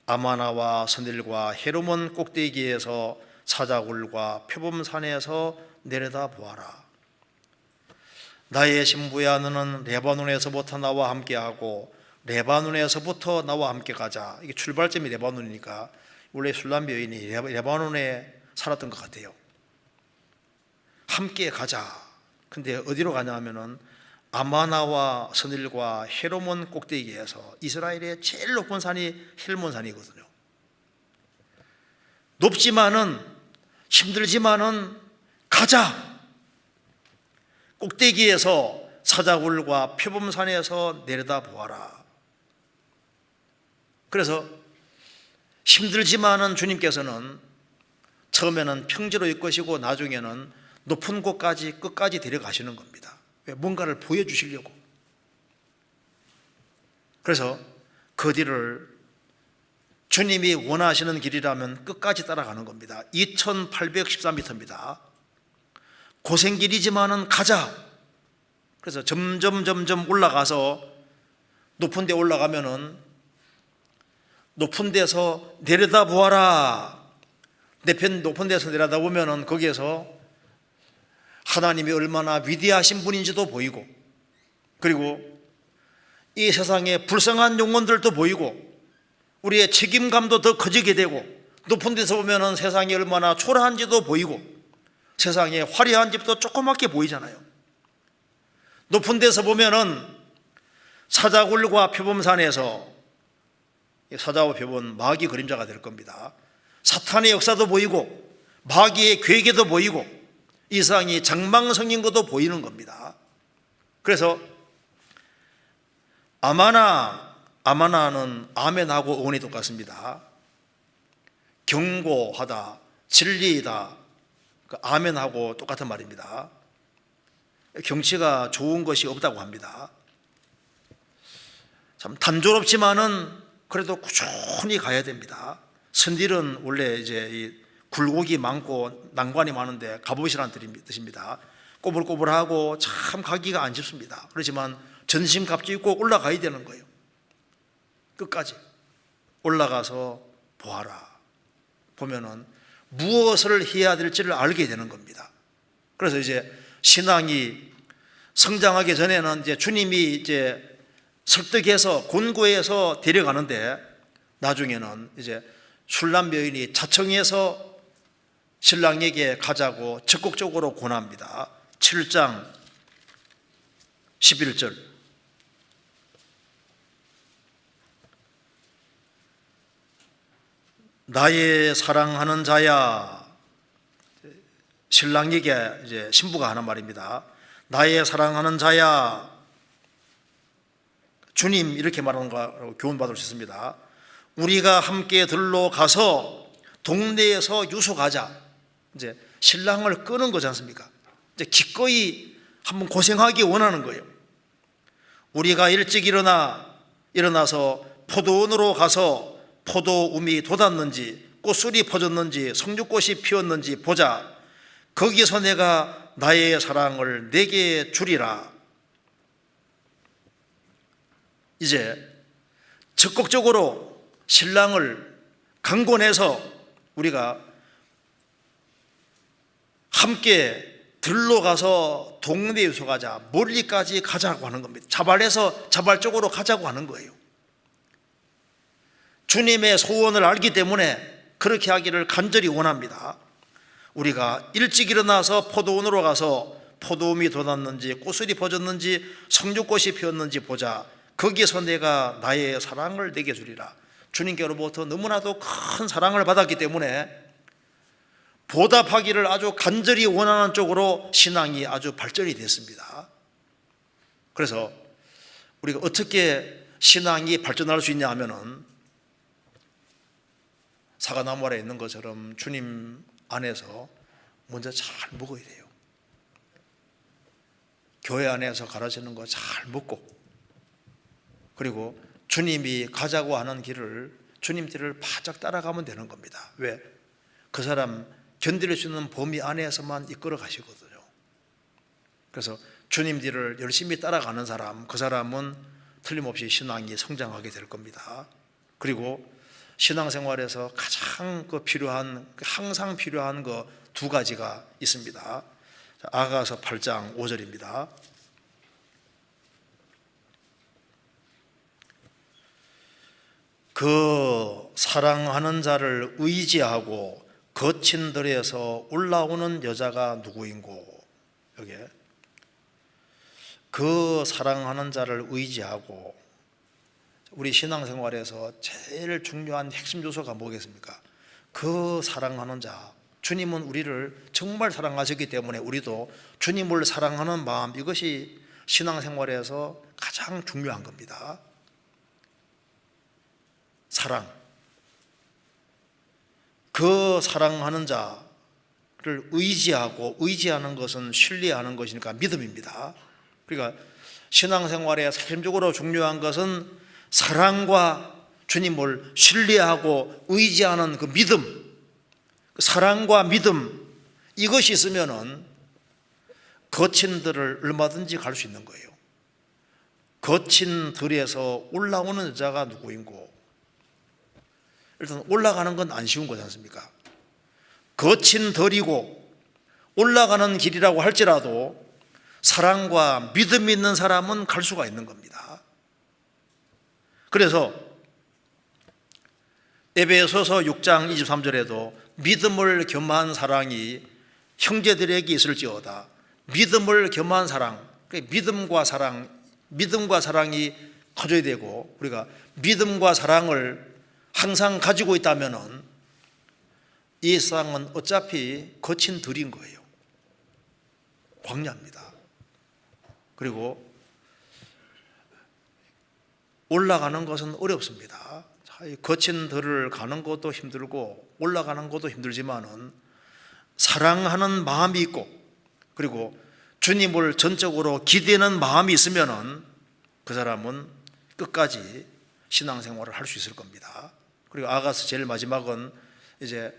아마나와 스닐과 헤르몬 꼭대기에서 사자굴과 표범산에서 내려다 보아라. 나의 신부야 너는 레바논에서부터 나와 함께하고 레바논에서부터 나와 함께 가자. 이게 출발점이 레바논이니까 원래 술람 여인이 레바논에 살았던 것 같아요. 함께 가자. 근데 어디로 가냐 하면은 아마나와 스닐과 헤르몬 꼭대기에서, 이스라엘의 제일 높은 산이 헬몬산이거든요. 높지만은 힘들지만은 가자. 꼭대기에서 사자굴과 표범산에서 내려다 보아라. 그래서 힘들지만은 주님께서는 처음에는 평지로 이끄시고 나중에는 높은 곳까지 끝까지 데려가시는 겁니다. 왜? 뭔가를 보여주시려고. 그래서 그 뒤를 주님이 원하시는 길이라면 끝까지 따라가는 겁니다. 2814m입니다. 고생길이지만은 가자. 그래서 점점 올라가서 높은 데 올라가면은 높은 데서 내려다 보아라. 내 편 높은 데서 내려다 보면은 거기에서 하나님이 얼마나 위대하신 분인지도 보이고, 그리고 이 세상의 불쌍한 영혼들도 보이고, 우리의 책임감도 더 커지게 되고, 높은 데서 보면 세상이 얼마나 초라한지도 보이고, 세상에 화려한 집도 조그맣게 보이잖아요. 높은 데서 보면은 사자굴과 표범산에서, 사자와 표범은 마귀 그림자가 될 겁니다. 사탄의 역사도 보이고 마귀의 괴계도 보이고 이 세상이 장망성인 것도 보이는 겁니다. 그래서 아마나는 아멘하고 응원이 똑같습니다. 경고하다, 진리이다, 아멘하고 똑같은 말입니다. 경치가 좋은 것이 없다고 합니다. 참 단조롭지만은 그래도 꾸준히 가야 됩니다. 선딜은 원래 이제 이 굴곡이 많고 난관이 많은데 갑옷이라는 뜻입니다. 꼬불꼬불하고 참 가기가 안 쉽습니다. 그렇지만 전심갑주 꼭 올라가야 되는 거예요. 끝까지 올라가서 보아라. 보면은 무엇을 해야 될지를 알게 되는 겁니다. 그래서 이제 신앙이 성장하기 전에는 이제 주님이 이제 설득해서 권고해서 데려가는데, 나중에는 이제 술람 여인이 자청해서 신랑에게 가자고 적극적으로 권합니다. 7장 11절. 나의 사랑하는 자야. 신랑에게 이제 신부가 하는 말입니다. 나의 사랑하는 자야. 주님 이렇게 말하는 거 교훈받을 수 있습니다. 우리가 함께 들러 가서 동네에서 유숙하자. 이제 신랑을 끄는 거지 않습니까? 이제 기꺼이 한번 고생하기 원하는 거예요. 우리가 일찍 일어나서 포도원으로 가서 포도움이 돋았는지 꽃술이 퍼졌는지 성육꽃이 피었는지 보자. 거기서 내가 나의 사랑을 내게 주리라. 이제 적극적으로 신랑을 강권해서 우리가 함께 들러가서 동네 유숙하자, 멀리까지 가자고 하는 겁니다. 자발적으로 가자고 하는 거예요. 주님의 소원을 알기 때문에 그렇게 하기를 간절히 원합니다. 우리가 일찍 일어나서 포도원으로 가서 포도움이 돋았는지 꽃술이 퍼졌는지 성육꽃이 피었는지 보자. 거기서 내가 나의 사랑을 내게 주리라. 주님께로부터 너무나도 큰 사랑을 받았기 때문에 보답하기를 아주 간절히 원하는 쪽으로 신앙이 아주 발전이 됐습니다. 그래서 우리가 어떻게 신앙이 발전할 수 있냐 하면은 사과나무 아래 있는 것처럼 주님 안에서 먼저 잘 먹어야 돼요. 교회 안에서 가르치는 거 잘 먹고, 그리고 주님이 가자고 하는 길을, 주님 길을 바짝 따라가면 되는 겁니다. 왜? 그 사람 견딜 수 있는 범위 안에서만 이끌어 가시거든요. 그래서 주님 길을 열심히 따라가는 사람, 그 사람은 틀림없이 신앙이 성장하게 될 겁니다. 그리고 신앙생활에서 가장 항상 필요한 그 두 가지가 있습니다. 아가서 8장 5절입니다. 그 사랑하는 자를 의지하고 거친 들에서 올라오는 여자가 누구인고. 여기에 그 사랑하는 자를 의지하고, 우리 신앙생활에서 제일 중요한 핵심 요소가 뭐겠습니까? 그 사랑하는 자. 주님은 우리를 정말 사랑하셨기 때문에 우리도 주님을 사랑하는 마음, 이것이 신앙생활에서 가장 중요한 겁니다. 사랑. 그 사랑하는 자를 의지하고, 의지하는 것은 신뢰하는 것이니까 믿음입니다. 그러니까 신앙생활에 핵심적으로 중요한 것은 사랑과 주님을 신뢰하고 의지하는 그 믿음, 사랑과 믿음, 이것이 있으면은 거친 들을 얼마든지 갈 수 있는 거예요. 거친 들에서 올라오는 여자가 누구인고. 일단 올라가는 건 안 쉬운 거지 않습니까? 거친 들이고 올라가는 길이라고 할지라도 사랑과 믿음이 있는 사람은 갈 수가 있는 겁니다. 그래서 에베소서 6장 23절에도 믿음을 겸한 사랑이 형제들에게 있을지어다. 믿음을 겸한 사랑, 믿음과 사랑이 커져야 되고, 우리가 믿음과 사랑을 항상 가지고 있다면은 이 세상은 어차피 거친 들인 거예요. 광야입니다. 그리고 올라가는 것은 어렵습니다. 거친 들을 가는 것도 힘들고 올라가는 것도 힘들지만은 사랑하는 마음이 있고, 그리고 주님을 전적으로 기대는 마음이 있으면은 그 사람은 끝까지 신앙생활을 할 수 있을 겁니다. 그리고 아가서 제일 마지막은 이제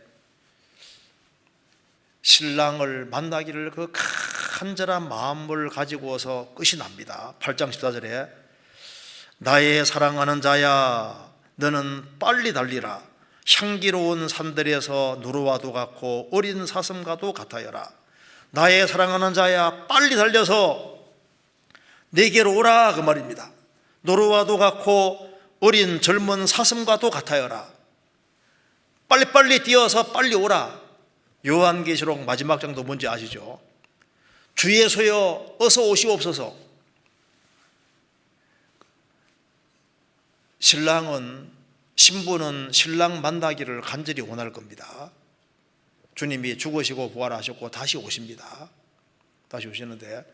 신랑을 만나기를 그 간절한 마음을 가지고서 끝이 납니다. 8장 14절에 나의 사랑하는 자야 너는 빨리 달리라. 향기로운 산들에서 누르와도 같고 어린 사슴과도 같아여라. 나의 사랑하는 자야 빨리 달려서 내게로 오라, 그 말입니다. 노루와도 같고 어린 젊은 사슴과도 같아여라. 빨리빨리 뛰어서 빨리 오라. 요한계시록 마지막 장도 뭔지 아시죠? 주 예수여 어서 오시옵소서. 신부는 신랑 만나기를 간절히 원할 겁니다. 주님이 죽으시고 부활하셨고 다시 오십니다. 다시 오시는데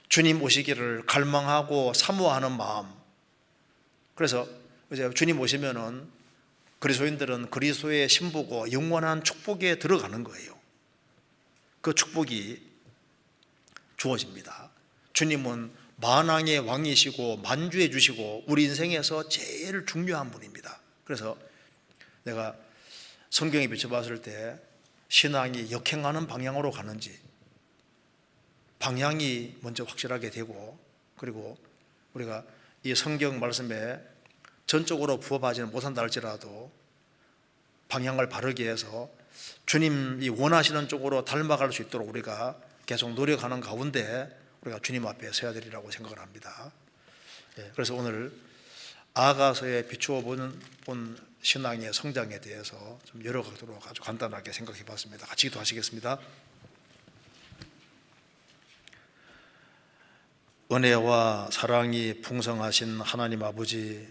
주님 오시기를 갈망하고 사모하는 마음. 그래서 이제 주님 오시면은 그리스도인들은 그리스도의 신부고 영원한 축복에 들어가는 거예요. 그 축복이 주어집니다. 주님은 만왕의 왕이시고 만주해 주시고 우리 인생에서 제일 중요한 분입니다. 그래서 내가 성경에 비춰봤을 때 신앙이 역행하는 방향으로 가는지 방향이 먼저 확실하게 되고, 그리고 우리가 이 성경 말씀에 전적으로 부합하지는 못한다 할지라도 방향을 바르게 해서 주님이 원하시는 쪽으로 닮아갈 수 있도록 우리가 계속 노력하는 가운데 우리가 주님 앞에 서야 되리라고 생각을 합니다. 그래서 오늘 아가서에 비추어 본 신앙의 성장에 대해서 좀 여러 각도로 아주 간단하게 생각해 봤습니다. 같이 기도하시겠습니다. 은혜와 사랑이 풍성하신 하나님 아버지,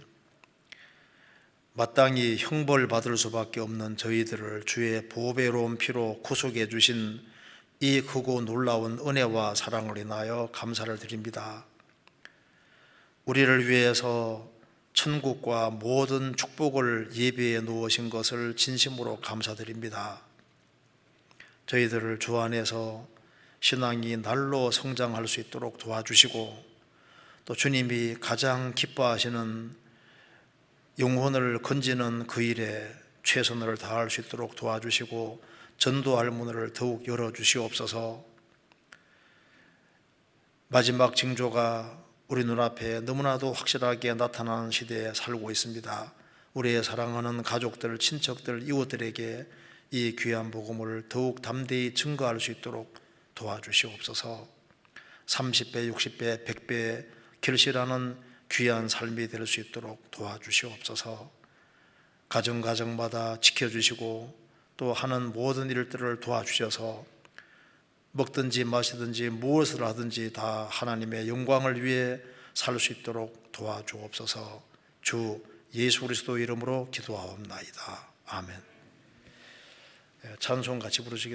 마땅히 형벌받을 수밖에 없는 저희들을 주의 보배로운 피로 구속해 주신 이 크고 놀라운 은혜와 사랑을 인하여 감사를 드립니다. 우리를 위해서 천국과 모든 축복을 예비해 놓으신 것을 진심으로 감사드립니다. 저희들을 주 안에서 신앙이 날로 성장할 수 있도록 도와주시고, 또 주님이 가장 기뻐하시는 영혼을 건지는 그 일에 최선을 다할 수 있도록 도와주시고 전도할 문을 더욱 열어주시옵소서. 마지막 징조가 우리 눈앞에 너무나도 확실하게 나타나는 시대에 살고 있습니다. 우리의 사랑하는 가족들, 친척들, 이웃들에게 이 귀한 복음을 더욱 담대히 증거할 수 있도록 도와주시옵소서. 30배, 60배, 100배 결실하는 귀한 삶이 될 수 있도록 도와주시옵소서. 가정마다 지켜주시고 또 하는 모든 일들을 도와주셔서 먹든지 마시든지 무엇을 하든지 다 하나님의 영광을 위해 살 수 있도록 도와주옵소서. 주 예수 그리스도 이름으로 기도하옵나이다. 아멘. 찬송 같이 부르시겠습니다.